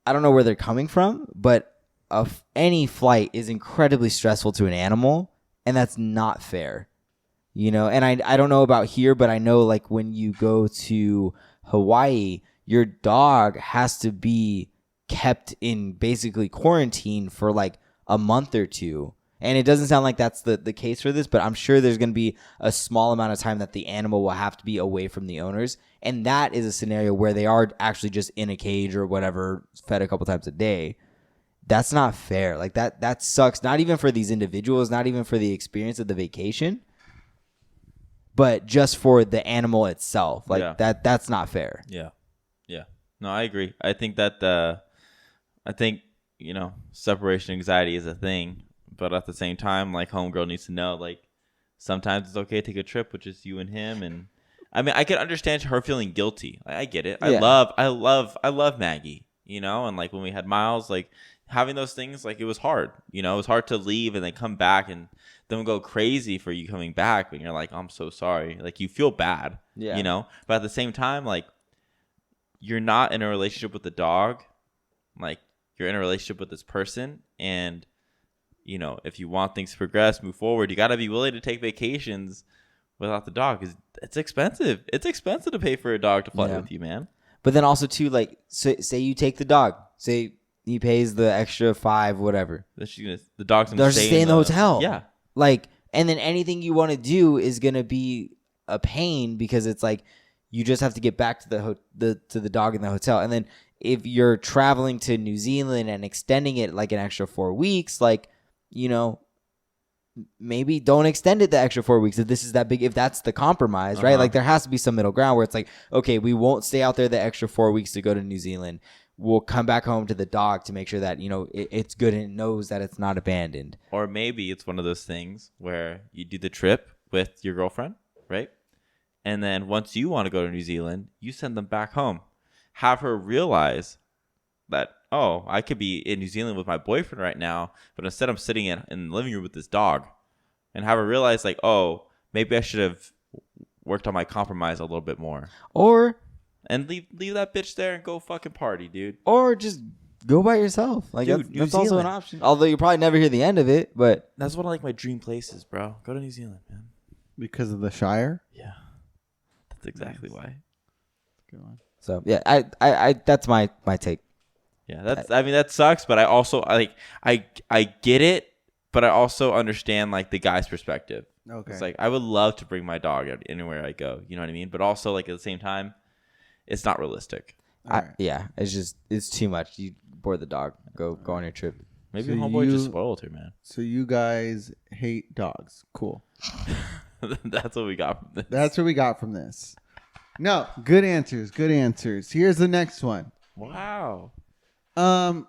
I don't know where they're coming from, but any flight is incredibly stressful to an animal, and that's not fair. And I don't know about here, but I know like when you go to Hawaii, your dog has to be kept in basically quarantine for like a month or two. And it doesn't sound like that's the case for this, but I'm sure there's going to be a small amount of time that the animal will have to be away from the owners. And that is a scenario where they are actually just in a cage or whatever, fed a couple times a day. That's not fair. Like that sucks. Not even for these individuals, not even for the experience of the vacation, but just for the animal itself. Like that's not fair. Yeah. No, I agree. I think that separation anxiety is a thing. But at the same time, like homegirl needs to know, like sometimes it's okay to take a trip with just you and him. And I mean, I can understand her feeling guilty. I get it. Yeah. I love Maggie, and like when we had Miles, like having those things, like it was hard, it was hard to leave and then come back and then go crazy for you coming back. When you're like, I'm so sorry. Like you feel bad, but at the same time, like you're not in a relationship with the dog. Like you're in a relationship with this person, and if you want things to progress, move forward, you got to be willing to take vacations without the dog, because it's expensive. It's expensive to pay for a dog to fly with you, man. But then also too, like say you take the dog, say he pays the extra $5, whatever. The dog's gonna stay in the hotel. Yeah. Like, and then anything you want to do is gonna be a pain because it's like You just have to get back to the dog in the hotel. And then if you're traveling to New Zealand and extending it like an extra 4 weeks, like, you know, maybe don't extend it the extra 4 weeks if this is that big, if that's the compromise, right? Like there has to be some middle ground where it's like, okay, we won't stay out there the extra 4 weeks to go to New Zealand. We'll come back home to the dog to make sure that, you know, it's good and it knows that it's not abandoned. Or maybe it's one of those things where you do the trip with your girlfriend, right? And then once you want to go to New Zealand, you send them back home. Have her realize that, oh, I could be in New Zealand with my boyfriend right now, but instead I'm sitting in the living room with this dog. And have her realize, like, oh, maybe I should have worked on my compromise a little bit more. And leave that bitch there and go fucking party, dude. Or just go by yourself. Like, dude, that's also an option. Although you'll probably never hear the end of it, but that's one of like my dream places, bro. Go to New Zealand, man. Because of the Shire? Yeah. That's exactly why. Good one. So yeah, I that's my take. Yeah, I mean that sucks, but I get it, but I also understand like the guy's perspective. Okay. It's like I would love to bring my dog anywhere I go, you know what I mean? But also like at the same time, it's not realistic. Yeah, it's too much. You board the dog, go on your trip. Maybe so homeboy just spoiled her, man. So you guys hate dogs. Cool. That's what we got from this. That's what we got from this. No, good answers. Good answers. Here's the next one. Wow. I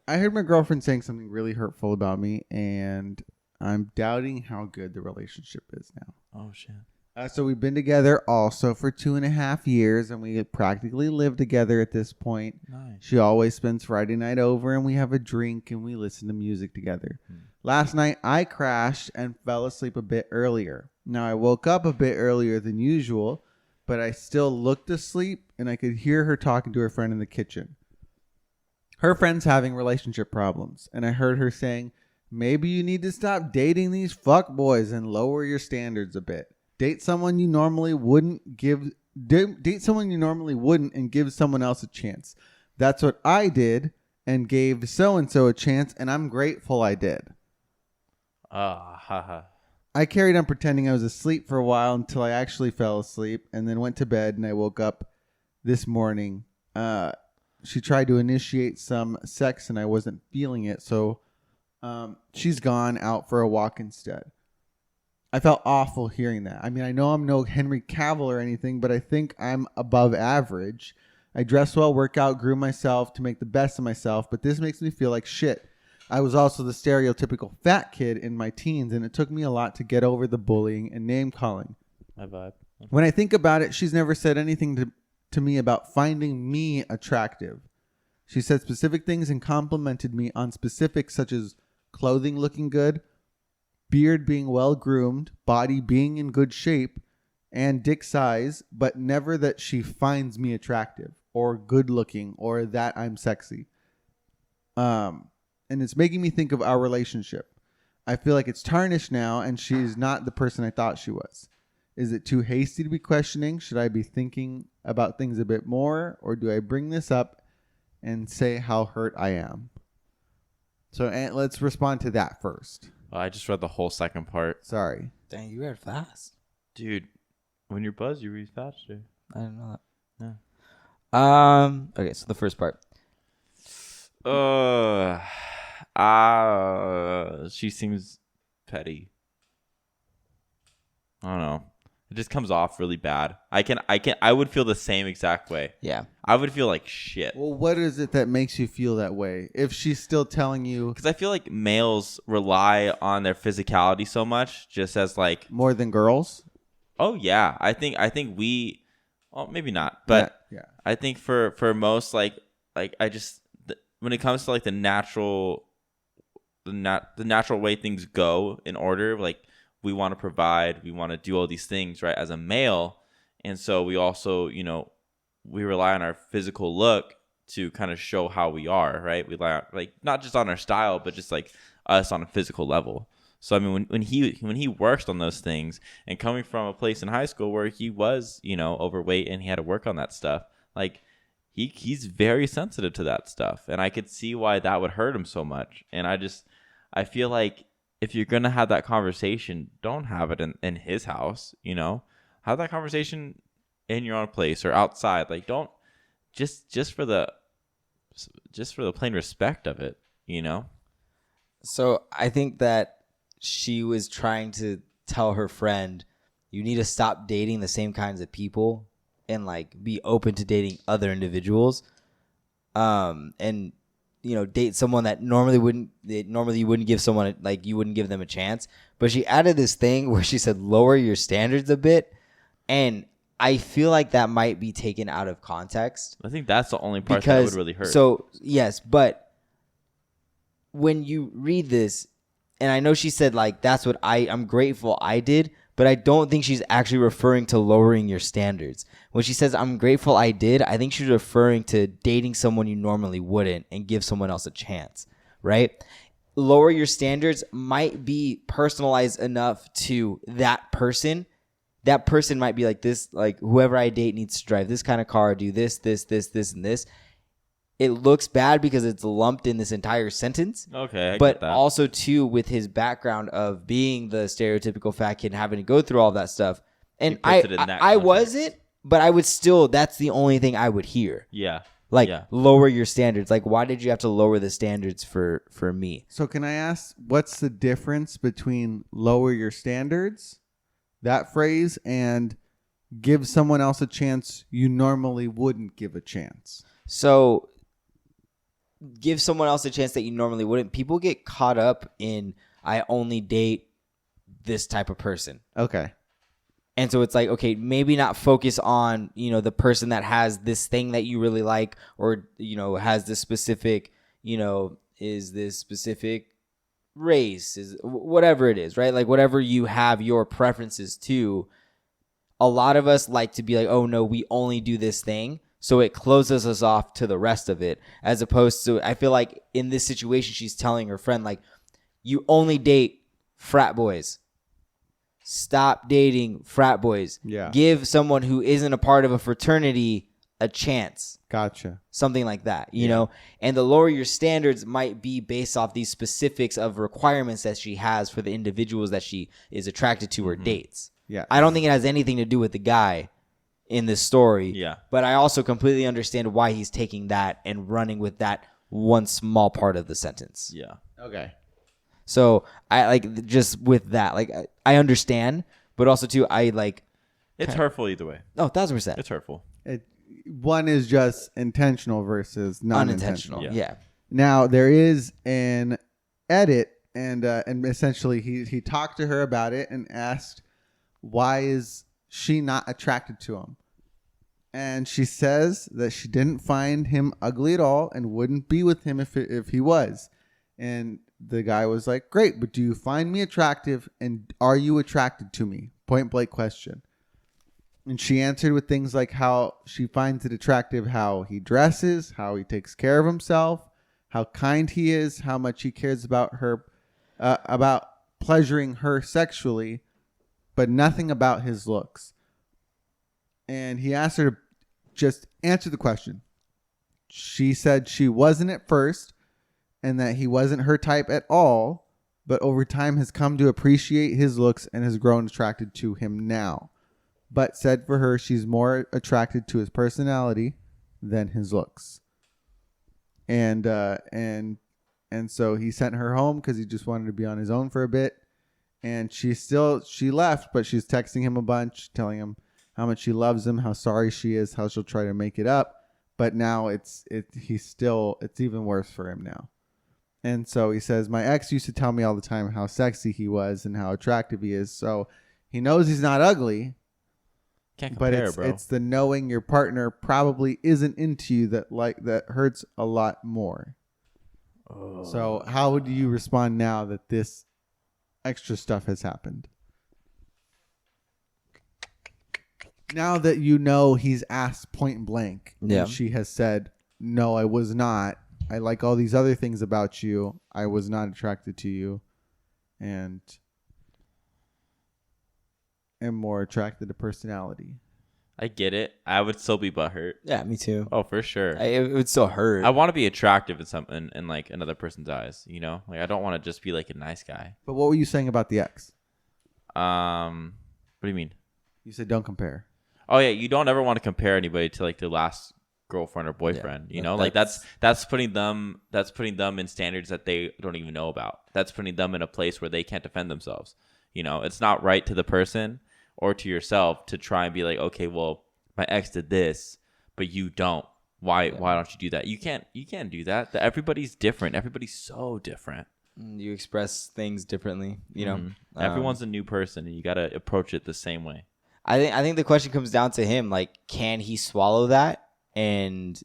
heard my girlfriend saying something really hurtful about me, and I'm doubting how good the relationship is now. Oh, shit. So we've been together also for 2.5 years, and we practically live together at this point. Nice. She always spends Friday night over, and we have a drink, and we listen to music together. Last night, I crashed and fell asleep a bit earlier. Now, I woke up a bit earlier than usual, but I still looked asleep, and I could hear her talking to her friend in the kitchen. Her friend's having relationship problems, and I heard her saying, maybe you need to stop dating these fuckboys and lower your standards a bit. Date someone you normally wouldn't and give someone else a chance. That's what I did and gave so-and-so a chance, and I'm grateful I did. I carried on pretending I was asleep for a while until I actually fell asleep and then went to bed, and I woke up this morning. She tried to initiate some sex and I wasn't feeling it, so she's gone out for a walk instead. I felt awful hearing that. I mean, I know I'm no Henry Cavill or anything, but I think I'm above average. I dress well, work out, groom myself to make the best of myself, but this makes me feel like shit. I was also the stereotypical fat kid in my teens, and it took me a lot to get over the bullying and name-calling. My vibe. When I think about it, she's never said anything to me about finding me attractive. She said specific things and complimented me on specifics such as clothing looking good, beard being well groomed, body being in good shape, and dick size, but never that she finds me attractive or good looking or that I'm sexy. And it's making me think of our relationship. I feel like it's tarnished now, and she's not the person I thought she was. Is it too hasty to be questioning? Should I be thinking about things a bit more, or do I bring this up and say how hurt I am? So let's respond to that first. Well, I just read the whole second part. Sorry. Dang, you read fast. Dude, when you're buzzed, you read faster. I didn't know that. Yeah. Okay, so the first part. She seems petty. I don't know. It just comes off really bad. I would feel the same exact way. Yeah. I would feel like shit. Well, what is it that makes you feel that way? If she's still telling you... Because I feel like males rely on their physicality so much, just as like... More than girls? Oh, yeah. I think we... Well, maybe not. But yeah. I think for most, like I just... When it comes to like the natural way things go in order, like... We want to provide, we want to do all these things, right, as a male. And so we also, we rely on our physical look to kind of show how we are, right? We rely on, like, not just on our style, but just like us on a physical level. So, I mean, when he works on those things, and coming from a place in high school where he was, overweight and he had to work on that stuff, like, he's very sensitive to that stuff. And I could see why that would hurt him so much. And I feel like, if you're going to have that conversation, don't have it in his house, Have that conversation in your own place or outside. Like, don't just for the plain respect of it, you know? So I think that she was trying to tell her friend, you need to stop dating the same kinds of people and like be open to dating other individuals. And date someone that normally you wouldn't give someone, like, you wouldn't give them a chance. But she added this thing where she said lower your standards a bit, and I feel like that might be taken out of context. I think that's the only part that would really hurt. So yes, but when you read this, and I know she said like that's what I'm grateful I did, but I don't think she's actually referring to lowering your standards. When she says, I'm grateful I did, I think she's referring to dating someone you normally wouldn't and give someone else a chance, right? Lower your standards might be personalized enough to that person. That person might be like this, like whoever I date needs to drive this kind of car, do this, and this. It looks bad because it's lumped in this entire sentence. Okay, but get that. Also too with his background of being the stereotypical fat kid and having to go through all that stuff. And I wasn't, but I would still. That's the only thing I would hear. Yeah. Like lower your standards. Like, why did you have to lower the standards for me? So can I ask, what's the difference between lower your standards, that phrase, and give someone else a chance you normally wouldn't give a chance? So give someone else a chance that you normally wouldn't. People get caught up in, I only date this type of person. Okay. And so it's like, okay, maybe not focus on, the person that has this thing that you really like, or, has this specific, is this specific race, is whatever it is, right? Like whatever you have your preferences to. A lot of us like to be like, oh no, we only do this thing. So it closes us off to the rest of it, as opposed to, I feel like in this situation, she's telling her friend, like, you only date frat boys. Stop dating frat boys. Yeah. Give someone who isn't a part of a fraternity a chance. Gotcha. Something like that, you know? And the lower your standards might be based off these specifics of requirements that she has for the individuals that she is attracted to or dates. Yeah. I don't think it has anything to do with the guy in this story. Yeah. But I also completely understand why he's taking that and running with that one small part of the sentence. Yeah. Okay. So I like, just with that, like, I understand, but also too, I like. It's hurtful either way. Oh, 1,000%. It's hurtful. One is just intentional versus non-intentional. Unintentional. Yeah. Now there is an edit, and essentially he talked to her about it and asked, why is she not attracted to him? And she says that she didn't find him ugly at all and wouldn't be with him if he was. And the guy was like, great, but do you find me attractive, and are you attracted to me? Point blank question. And she answered with things like how she finds it attractive how he dresses, how he takes care of himself, how kind he is, how much he cares about her, about pleasuring her sexually, but nothing about his looks. And he asked her to just answer the question. She said she wasn't at first, and that he wasn't her type at all, but over time has come to appreciate his looks and has grown attracted to him now. But said for her, she's more attracted to his personality than his looks. And so he sent her home because he just wanted to be on his own for a bit. And she left, but she's texting him a bunch, telling him how much she loves him, how sorry she is, how she'll try to make it up. But now it's even worse for him now. And so he says, my ex used to tell me all the time how sexy he was and how attractive he is. So he knows he's not ugly. Can't compare, but bro. it's the knowing your partner probably isn't into you that hurts a lot more. Oh. So how would you respond now that this extra stuff has happened? Now that you know he's asked point blank, and she has said, no, I was not. I like all these other things about you. I was not attracted to you, and am more attracted to personality. I get it. I would still be butthurt. Yeah, me too. Oh, for sure. It would still hurt. I want to be attractive in something in like another person's eyes. You know, like I don't want to just be like a nice guy. But what were you saying about the ex? What do you mean? You said don't compare. Oh yeah, you don't ever want to compare anybody to like their last girlfriend or boyfriend. You know, like that's putting them in standards that they don't even know about. That's putting them in a place where they can't defend themselves. You know, it's not right to the person or to yourself to try and be like, okay, well, my ex did this, but you don't. Why don't you do that? You can't do that. Everybody's different. Everybody's so different. You express things differently, you know. Everyone's a new person, and you got to approach it the same way. I think the question comes down to him, like, can he swallow that and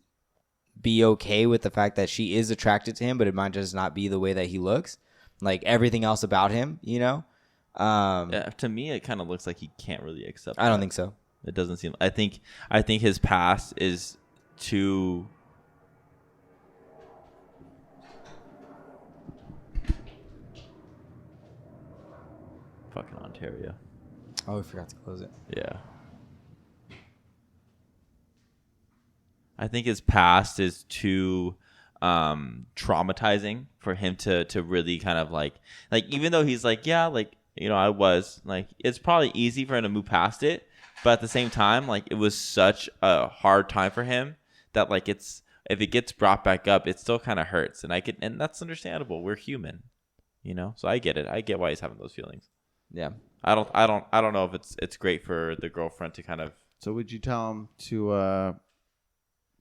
be okay with the fact that she is attracted to him, but it might just not be the way that he looks, like everything else about him, you know? Yeah, to me, it kind of looks like he can't really accept that. I don't think so. It doesn't seem. I think his past is too. Fucking Ontario. Oh, we forgot to close it. Yeah. I think his past is too traumatizing for him to really kind of like even though he's like, yeah, like, you know, I was like, it's probably easy for him to move past it, but at the same time, like, it was such a hard time for him that like if it gets brought back up, it still kind of hurts, and that's understandable. We're human, you know. So I get it. I get why he's having those feelings. Yeah. I don't know if it's great for the girlfriend to kind of. So would you tell him to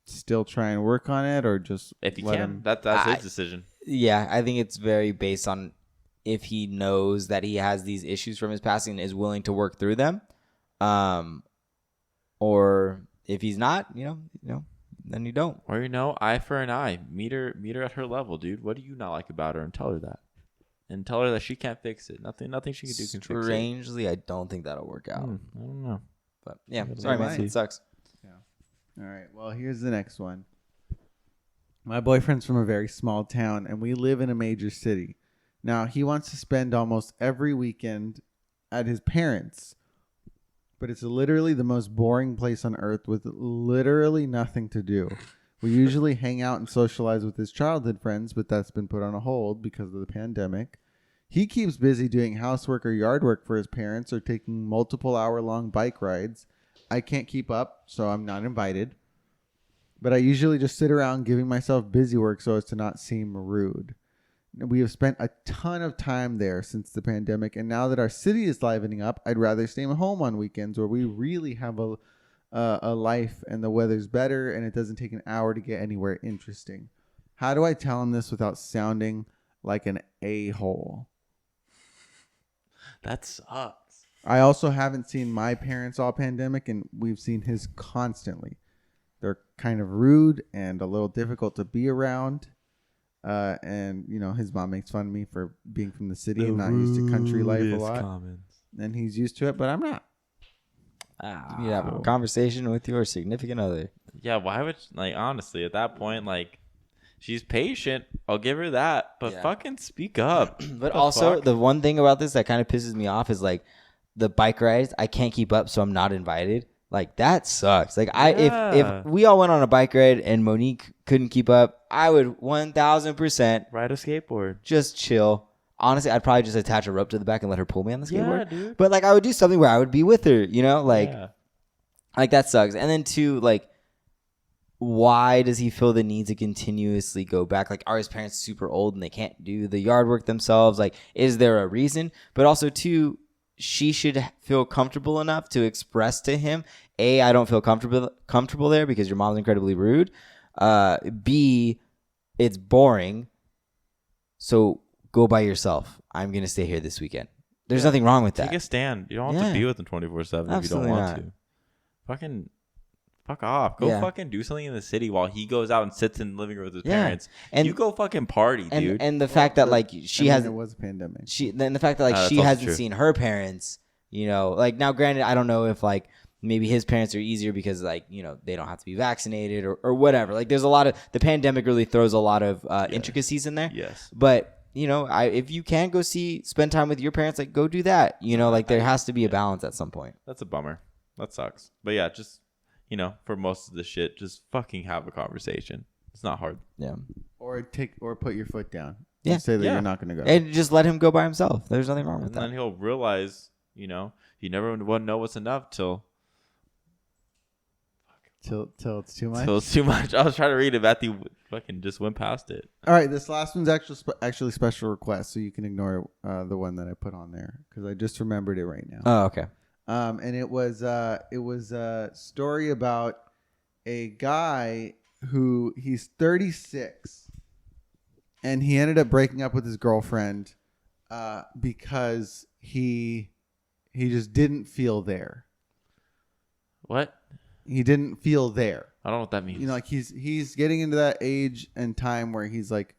still try and work on it, or just If he let can, him? that's his decision. Yeah, I think it's very based on if he knows that he has these issues from his past and is willing to work through them, or if he's not, you know, then you don't. Or, you know, eye for an eye. Meet her at her level, dude. What do you not like about her, and tell her that. And tell her that she can't fix it. Nothing she can do can fix it. Strangely, I don't think that'll work out. I don't know. But yeah, sorry, man. It sucks. Yeah. All right. Well, here's the next one. My boyfriend's from a very small town, and we live in a major city. Now, he wants to spend almost every weekend at his parents', but it's literally the most boring place on earth with literally nothing to do. We usually hang out and socialize with his childhood friends, but that's been put on a hold because of the pandemic. He keeps busy doing housework or yard work for his parents or taking multiple hour-long bike rides. I can't keep up, so I'm not invited. But I usually just sit around giving myself busy work so as to not seem rude. We have spent a ton of time there since the pandemic, and now that our city is livening up, I'd rather stay home on weekends where we really have a life and the weather's better and it doesn't take an hour to get anywhere interesting. How do I tell him this without sounding like an a-hole? That sucks. I also haven't seen my parents all pandemic, and we've seen his constantly. They're kind of rude and a little difficult to be around. And, you know, his mom makes fun of me for being from the city and not used to country life a lot. Comments. And he's used to it, but I'm not. You need to have a conversation with your significant other. Yeah, why would, like, honestly, at that point, like, she's patient. I'll give her that. But fucking speak up. But also, the one thing about this that kind of pisses me off is, like, the bike rides. I can't keep up, so I'm not invited. Like, that sucks. Like, if we all went on a bike ride and Monique couldn't keep up, I would 1,000% ride a skateboard. Just chill. Honestly, I'd probably just attach a rope to the back and let her pull me on the skateboard. Yeah, dude. But, like, I would do something where I would be with her, you know? Like, like that sucks. And then, two, like, why does he feel the need to continuously go back? Like, are his parents super old and they can't do the yard work themselves? Like, is there a reason? But also, two, she should feel comfortable enough to express to him, A, I don't feel comfortable there because your mom's incredibly rude. B, it's boring. So go by yourself. I'm going to stay here this weekend. There's nothing wrong with that. Take a stand. You don't have to be with him 24/7 if you don't want to. Fuck off. Go fucking do something in the city while he goes out and sits in the living room with his parents. And you go fucking party, dude. And the fact that, like, she hasn't. It was a pandemic. Then the fact that, like, she hasn't seen her parents, you know, like, now granted, I don't know if, like, maybe his parents are easier because, like, you know, they don't have to be vaccinated or whatever. Like, there's a lot of, the pandemic really throws a lot of intricacies in there. Yes. But, you know, if you can go spend time with your parents, like, go do that. You know, like, there has to be a balance at some point. That's a bummer. That sucks. But yeah, just, you know, for most of the shit, just fucking have a conversation. It's not hard. Yeah. Or put your foot down. Yeah. And say that you're not going to go. And just let him go by himself. There's nothing wrong with that. And then he'll realize, you know, you never want to know what's enough till till it's too much. So it's too much. I was trying to read it, Matthew fucking just went past it. All right, this last one's actually special request, so you can ignore the one that I put on there because I just remembered it right now. Oh, okay. And it was a story about a guy who he's 36, and he ended up breaking up with his girlfriend because he just didn't feel there. What? He didn't feel there. I don't know what that means. You know, like he's getting into that age and time where he's like,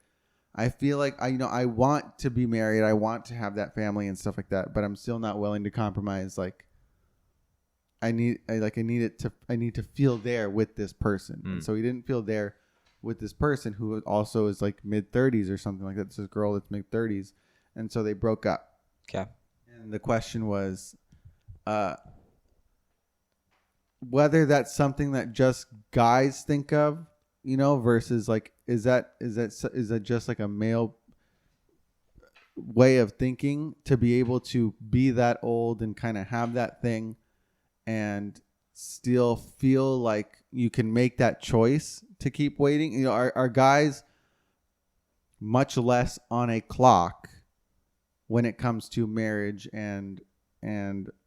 I feel like I want to be married, I want to have that family and stuff like that, but I'm still not willing to compromise. Like, I need to feel there with this person. And so he didn't feel there with this person who also is like mid-30s or something like that. It's this girl that's mid-30s, and so they broke up. Okay. And the question was, whether that's something that just guys think of, you know, versus like, is that just like a male way of thinking to be able to be that old and kind of have that thing and still feel like you can make that choice to keep waiting? You know, are guys much less on a clock when it comes to marriage and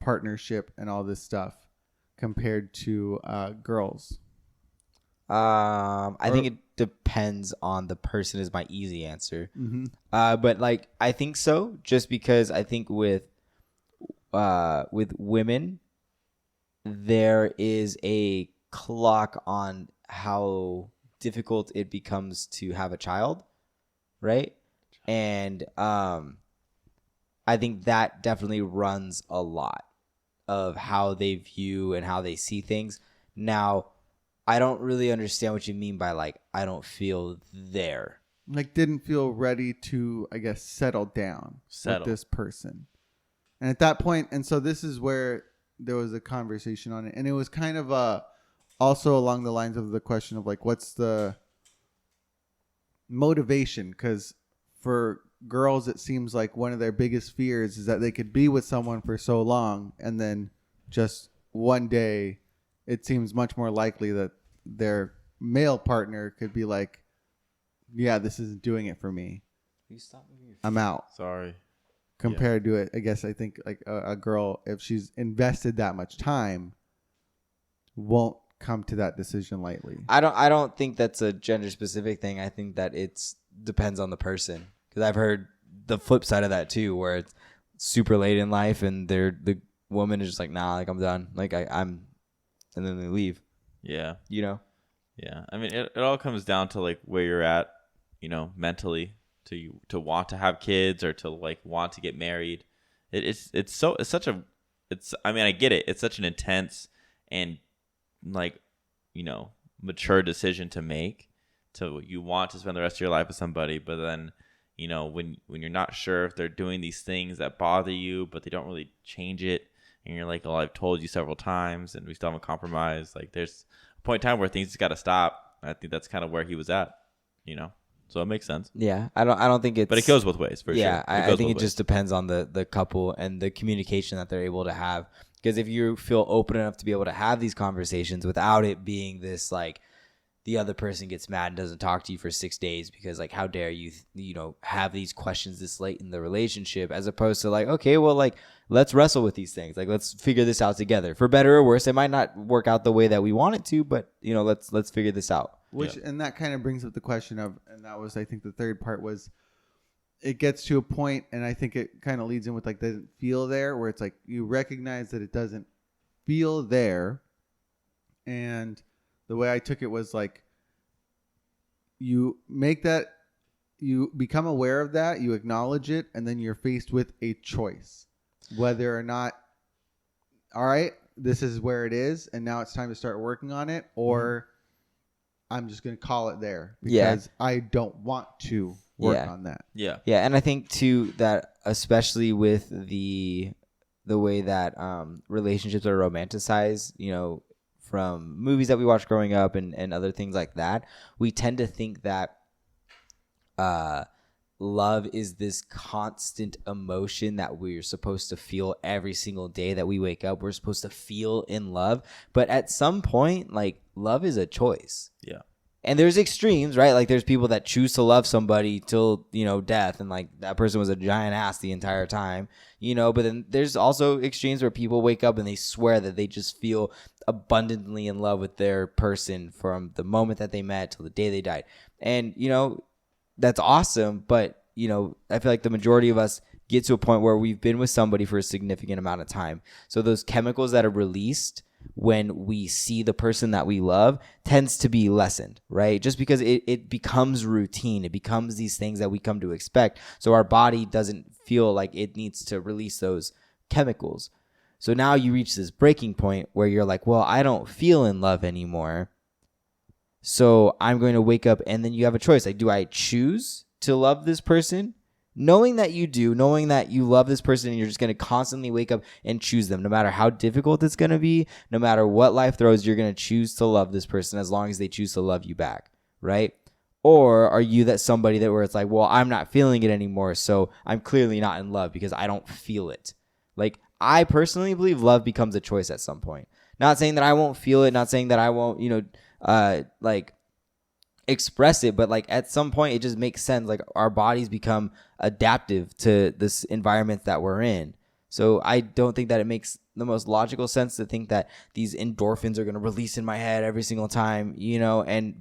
partnership and all this stuff compared to girls? I think it depends on the person is my easy answer. Mm-hmm. But like, I think so, just because I think with women, there is a clock on how difficult it becomes to have a child, right? And I think that definitely runs a lot of how they view and how they see things. Now, I don't really understand what you mean by like, I don't feel there. Like, didn't feel ready to, I guess, settle down with this person. And at that point, and so this is where there was a conversation on it. And it was kind of also along the lines of the question of like, what's the motivation? Because for girls, it seems like one of their biggest fears is that they could be with someone for so long, and then just one day it seems much more likely that their male partner could be like, yeah, this isn't doing it for me. I'm out. Sorry. Compared to it, I guess I think like a girl, if she's invested that much time, won't come to that decision lightly. I don't think that's a gender specific thing. I think that it's depends on the person. Because I've heard the flip side of that too, where it's super late in life and the woman is just like, nah, like I'm done. Like I'm, and then they leave. Yeah. You know? Yeah. I mean, it all comes down to like where you're at, you know, mentally to want to have kids or to like want to get married. I mean, I get it. It's such an intense and like, you know, mature decision to make. You want to spend the rest of your life with somebody, but then, you know, when you're not sure if they're doing these things that bother you, but they don't really change it, and you're like, oh, I've told you several times, and we still haven't compromised. Like, there's a point in time where things just got to stop. I think that's kind of where he was at, you know. So it makes sense. Yeah, I don't think it's. But it goes both ways for sure. Yeah, I think it just depends on the couple and the communication that they're able to have. Because if you feel open enough to be able to have these conversations without it being this like, the other person gets mad and doesn't talk to you for 6 days because like, how dare you, you know, have these questions this late in the relationship, as opposed to like, okay, well, like, let's wrestle with these things. Like, let's figure this out together, for better or worse. It might not work out the way that we want it to, but you know, let's figure this out. And that kind of brings up the question of, and that was, I think the third part was, it gets to a point, and I think it kind of leads in with like, doesn't feel there, where it's like, you recognize that it doesn't feel there. And the way I took it was like, you become aware of that, you acknowledge it, and then you're faced with a choice, whether or not, all right, this is where it is, and now it's time to start working on it, or I'm just going to call it there because I don't want to work on that. Yeah. Yeah, and I think too that especially with the way that relationships are romanticized, you know, from movies that we watched growing up and other things like that, we tend to think that love is this constant emotion that we're supposed to feel every single day that we wake up. We're supposed to feel in love. But at some point, like, love is a choice. Yeah. And there's extremes, right? Like there's people that choose to love somebody till, death. And like that person was a giant ass the entire time, but then there's also extremes where people wake up and they swear that they just feel abundantly in love with their person from the moment that they met till the day they died. And, that's awesome. But, I feel like the majority of us get to a point where we've been with somebody for a significant amount of time. So those chemicals that are released when we see the person that we love tends to be lessened, right? Just because it becomes routine. It becomes these things that we come to expect. So our body doesn't feel like it needs to release those chemicals. So now you reach this breaking point where you're like, well, I don't feel in love anymore. So I'm going to wake up, and then you have a choice. Like, do I choose to love this person? Knowing that you love this person, and you're just going to constantly wake up and choose them. No matter how difficult it's going to be, no matter what life throws, you're going to choose to love this person as long as they choose to love you back, right? Or are you that somebody that where it's like, well, I'm not feeling it anymore, so I'm clearly not in love because I don't feel it. Like, I personally believe love becomes a choice at some point. Not saying that I won't feel it, not saying that I won't, express it, but like at some point it just makes sense. Like our bodies become adaptive to this environment that we're in. So I don't think that it makes the most logical sense to think that these endorphins are going to release in my head every single time,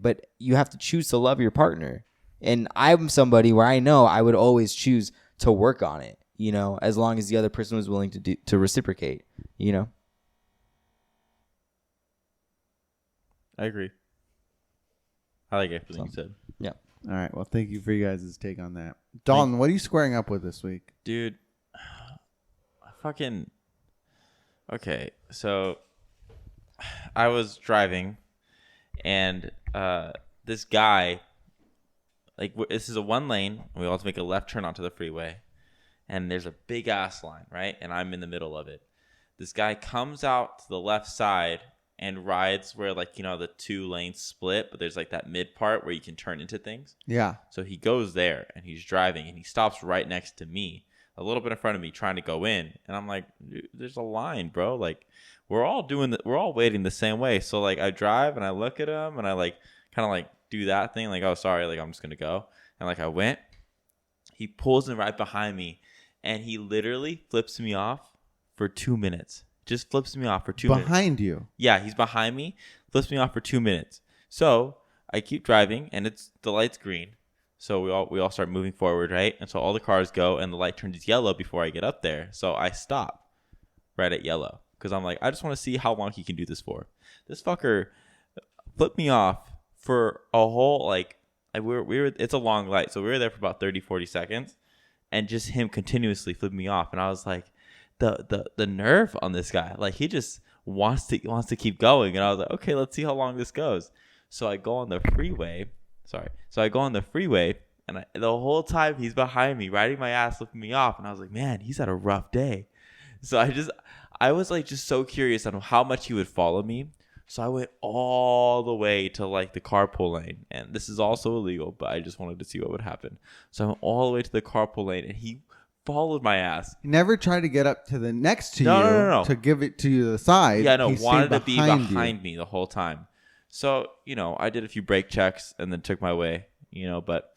but you have to choose to love your partner. And I'm somebody where I know I would always choose to work on it, as long as the other person was willing to reciprocate, I agree. I like everything you said. Yeah. All right. Well, thank you for you guys' take on that. Dalton, what are you squaring up with this week? Dude, okay, so I was driving, and this guy, like, this is a one lane. We all have to make a left turn onto the freeway, and there's a big ass line, right? And I'm in the middle of it. This guy comes out to the left side and rides where, like, the 2 lanes split, but there's like that mid part where you can turn into things. Yeah. So he goes there and he's driving, and he stops right next to me, a little bit in front of me, trying to go in. And I'm like, there's a line, bro. Like, we're all waiting the same way. So like I drive and I look at him and I like kind of like do that thing, like, oh, sorry, like I'm just gonna go. And like I went, he pulls in right behind me, and he literally flips me off for 2 minutes. Just flips me off for 2 minutes. Behind you? Yeah, he's behind me, flips me off for 2 minutes. So I keep driving, and the light's green. So we all start moving forward, right? And so all the cars go, and the light turns yellow before I get up there. So I stop right at yellow because I'm like, I just want to see how long he can do this for. This fucker flipped me off for a whole, like we were. It's a long light, so we were there for about 30, 40 seconds, and just him continuously flipped me off, and I was like, the nerve on this guy, like he just wants to keep going. And I was like, okay, let's see how long this goes. So I go on the freeway, and the whole time he's behind me, riding my ass, flipping me off. And I was like, man, he's had a rough day. So I was like just so curious on how much he would follow me. So I went all the way to like the carpool lane, and this is also illegal, but I just wanted to see what would happen. So I went all the way to the carpool lane, and he followed my ass. He never tried to get up to the next to you No. to give it to you the side. Yeah, no, He wanted stayed to be behind me the whole time. So, I did a few brake checks and then took my way, but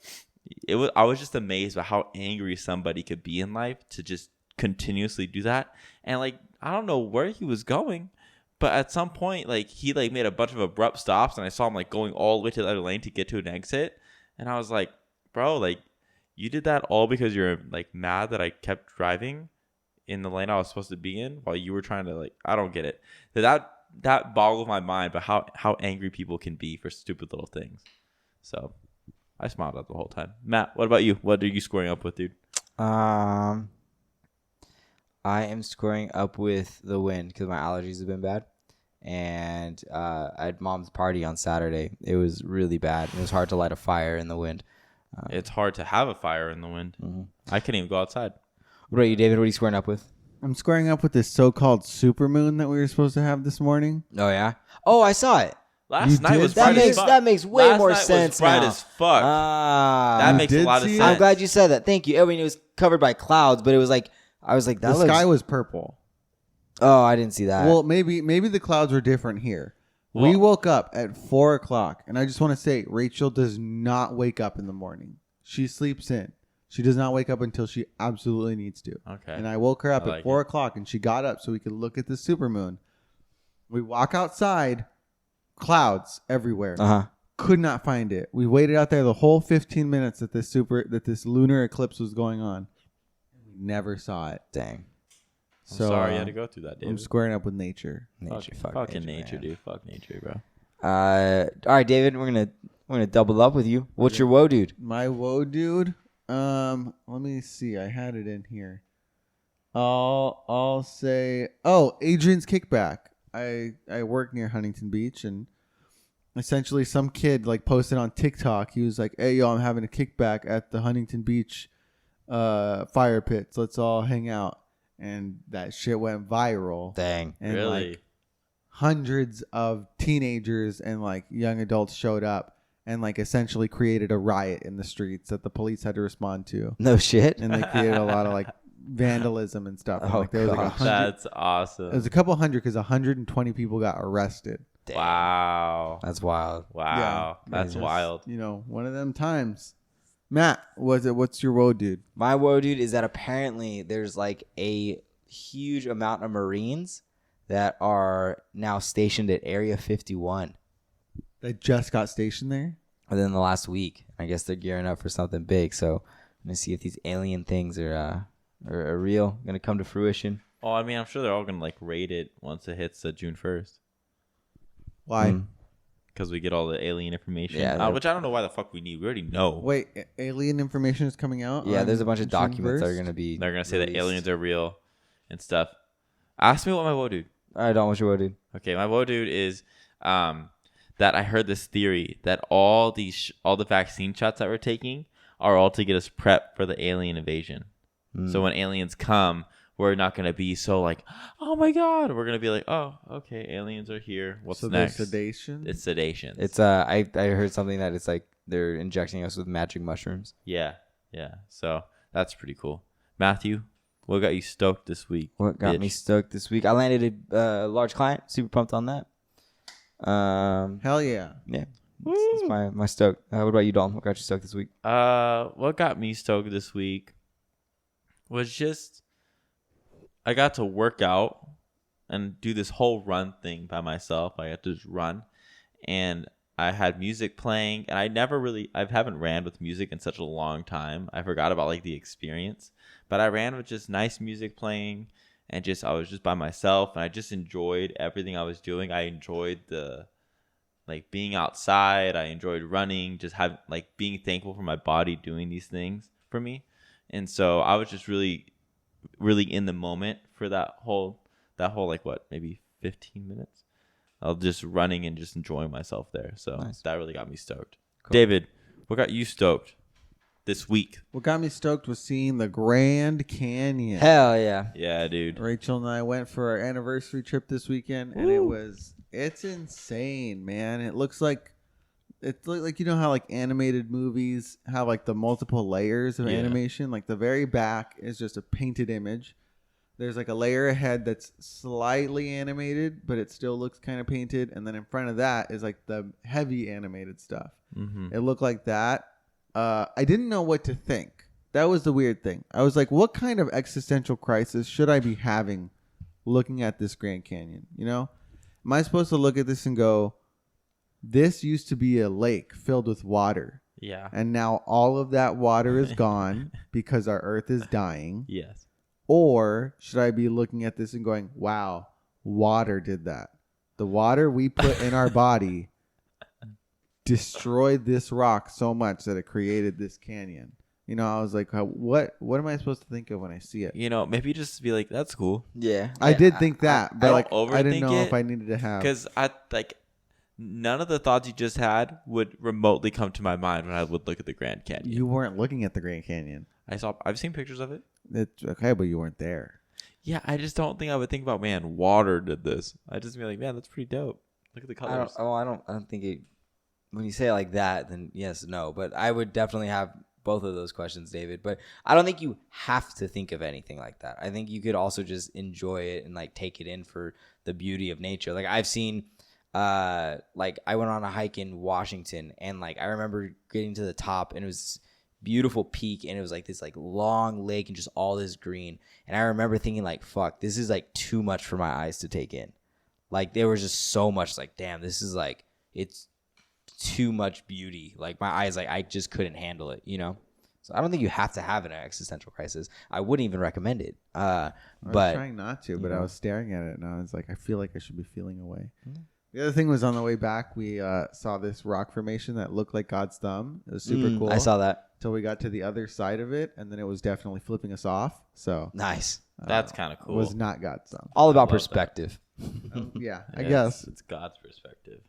I was just amazed by how angry somebody could be in life to just continuously do that. And like, I don't know where he was going, but at some point, like, he like made a bunch of abrupt stops, and I saw him like going all the way to the other lane to get to an exit. And I was like, bro, like, you did that all because you're like mad that I kept driving in the lane I was supposed to be in while you were trying to, like, I don't get it. That boggles my mind, but how angry people can be for stupid little things. So I smiled at the whole time. Matt, what about you? What are you squaring up with, dude? I am squaring up with the wind because my allergies have been bad. And I had mom's party on Saturday. It was really bad. It was hard to light a fire in the wind. It's hard to have a fire in the wind. Mm-hmm. I couldn't even go outside. What about you, David? What are you squaring up with? I'm squaring up with this so-called supermoon that we were supposed to have this morning. Oh, yeah? Oh, I saw it. Last night was that bright makes as fuck. That makes way Last more night sense was bright now. as fuck. That You makes a did lot of see it? sense. I'm glad you said that. Thank you. I mean, it was covered by clouds, but it was like, I was like, The sky was purple. Oh, I didn't see that. Well, maybe the clouds were different here, We woke up at 4 o'clock, and I just want to say, Rachel does not wake up in the morning. She sleeps in. She does not wake up until she absolutely needs to. Okay. And I woke her up I at 4 o'clock, and she got up so we could look at the supermoon. We walk outside, clouds everywhere. Uh-huh. Could not find it. We waited out there the whole 15 minutes that this lunar eclipse was going on. We never saw it. Dang. I'm sorry you had to go through that, David. I'm squaring up with nature. Fucking nature, dude. Fuck nature, bro. All right, David, we're gonna double up with you. What's your woe, dude? My woe, dude. Let me see. I had it in here. I'll say. Oh, Adrian's kickback. I work near Huntington Beach, and essentially some kid like posted on TikTok. He was like, "Hey, yo, I'm having a kickback at the Huntington Beach fire pits. Let's all hang out." And that shit went viral. Dang. And really? like hundreds of teenagers and like young adults showed up and like essentially created a riot in the streets that the police had to respond to. No shit. And they created a lot of like vandalism and stuff. And, Oh, like, there was like gosh. 100. That's awesome. It was a couple hundred because 120 people got arrested. Dang. Wow. That's wild. Wow. Yeah. That's Just, wild. You know, one of them times. Matt, what's your woe, dude? My woe, dude, is that apparently there's like a huge amount of Marines that are now stationed at Area 51 They just got stationed there? within the last week. I guess they're gearing up for something big. So I'm gonna see if these alien things are real, gonna come to fruition. Oh, I mean, I'm sure they're all gonna like rate it once it hits June 1st, Why? because we get all the alien information. Yeah, which I don't know why the fuck we need. We already know. Wait, alien information is coming out? Yeah, on there's a bunch of June documents that are 1st? gonna be. They're gonna say that released. aliens are real and stuff. Ask me what my woe, dude. All right, Don, what's your woe, dude? Okay, my woe, dude, is that I heard this theory that all the vaccine shots that we're taking are all to get us prepped for the alien invasion. So when aliens come, we're not gonna be so like, oh my god. We're gonna be like, oh, okay, aliens are here. What's So next? there's sedation? It's sedation. It's I heard something that it's like they're injecting us with magic mushrooms. Yeah. So that's pretty cool. Matthew, what got you stoked this week? What got bitch? me stoked this week? I landed a large client. Super pumped on that. Hell yeah. Yeah, it's my stoke. What about you, Dalton? What got you stoked this week? What got me stoked this week was just I got to work out and do this whole run thing by myself. I got to just run, and I had music playing, and I haven't ran with music in such a long time. I forgot about like the experience, but I ran with just nice music playing, and I was just by myself, and I just enjoyed everything I was doing. I enjoyed the like being outside. I enjoyed running, just being thankful for my body doing these things for me. And so I was just really, really in the moment for that whole like what, maybe 15 minutes of just running and just enjoying myself there. So Nice. that really got me stoked. Cool. David, what got you stoked this week? What got me stoked was seeing the Grand Canyon. Hell yeah. Yeah, dude. Rachel and I went for our anniversary trip this weekend, and it's insane, man. It looks like you know how like animated movies have like the multiple layers of Yeah. animation. Like the very back is just a painted image. There's like a layer ahead that's slightly animated, but it still looks kind of painted. And then in front of that is like the heavy animated stuff. Mm-hmm. It looked like that. I didn't know what to think. That was the weird thing. I was like, what kind of existential crisis should I be having looking at this Grand Canyon? You know, am I supposed to look at this and go, this used to be a lake filled with water, Yeah. and now all of that water is gone because our earth is dying? Yes. Or should I be looking at this and going, wow, water did that. The water we put in our body destroyed this rock so much that it created this canyon. You know, I was like, what am I supposed to think of when I see it? You know, maybe just be like, that's cool. Yeah. I did think that, but don't like I didn't overthink know it, if I needed to have. Because none of the thoughts you just had would remotely come to my mind when I would look at the Grand Canyon. You weren't looking at the Grand Canyon. I've seen pictures of it. It's okay, but you weren't there. Yeah, I just don't think I would think about, man, water did this. I just be like, man, that's pretty dope. Look at the colors. I don't think it. When you say it like that, then yes, no. But I would definitely have both of those questions, David. But I don't think you have to think of anything like that. I think you could also just enjoy it and like take it in for the beauty of nature. Like I've seen like I went on a hike in Washington, and like I remember getting to the top, and it was this beautiful peak, and it was like this like long lake and just all this green. And I remember thinking like, fuck, this is like too much for my eyes to take in. Like there was just so much like, damn, this is like, it's too much beauty. Like my eyes, like I just couldn't handle it, you know? So I don't think you have to have an existential crisis. I wouldn't even recommend it. I But was trying not to, but I was staring at it and I was like, I feel like I should be feeling away. The other thing was on the way back, we saw this rock formation that looked like God's thumb. It was super cool. I saw that. Till we got to the other side of it, and then it was definitely flipping us off. So Nice. That's kind of it cool. was not God's thumb. All about love that. perspective. Yeah, I Yeah, guess. it's God's perspective.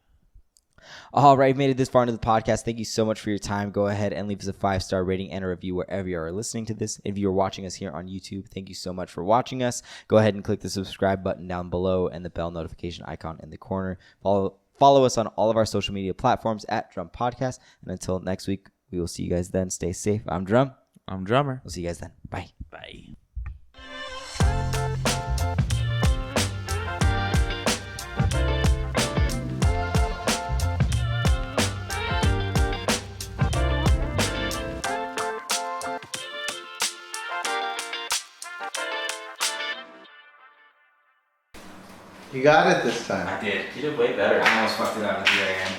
All right, made it this far into the podcast. Thank you so much for your time. Go ahead and leave us a 5-star rating and a review wherever you are listening to this. If you're watching us here on YouTube, thank you so much for watching us. Go ahead and click the subscribe button down below and the bell notification icon in the corner. Follow us on all of our social media platforms at Drumm Podcast. And until next week, we will see you guys then. Stay safe. I'm Drumm. I'm Drummer. We'll see you guys then. Bye. Bye. You got it this time. I did. You did way better. I almost fucked it up at the very end.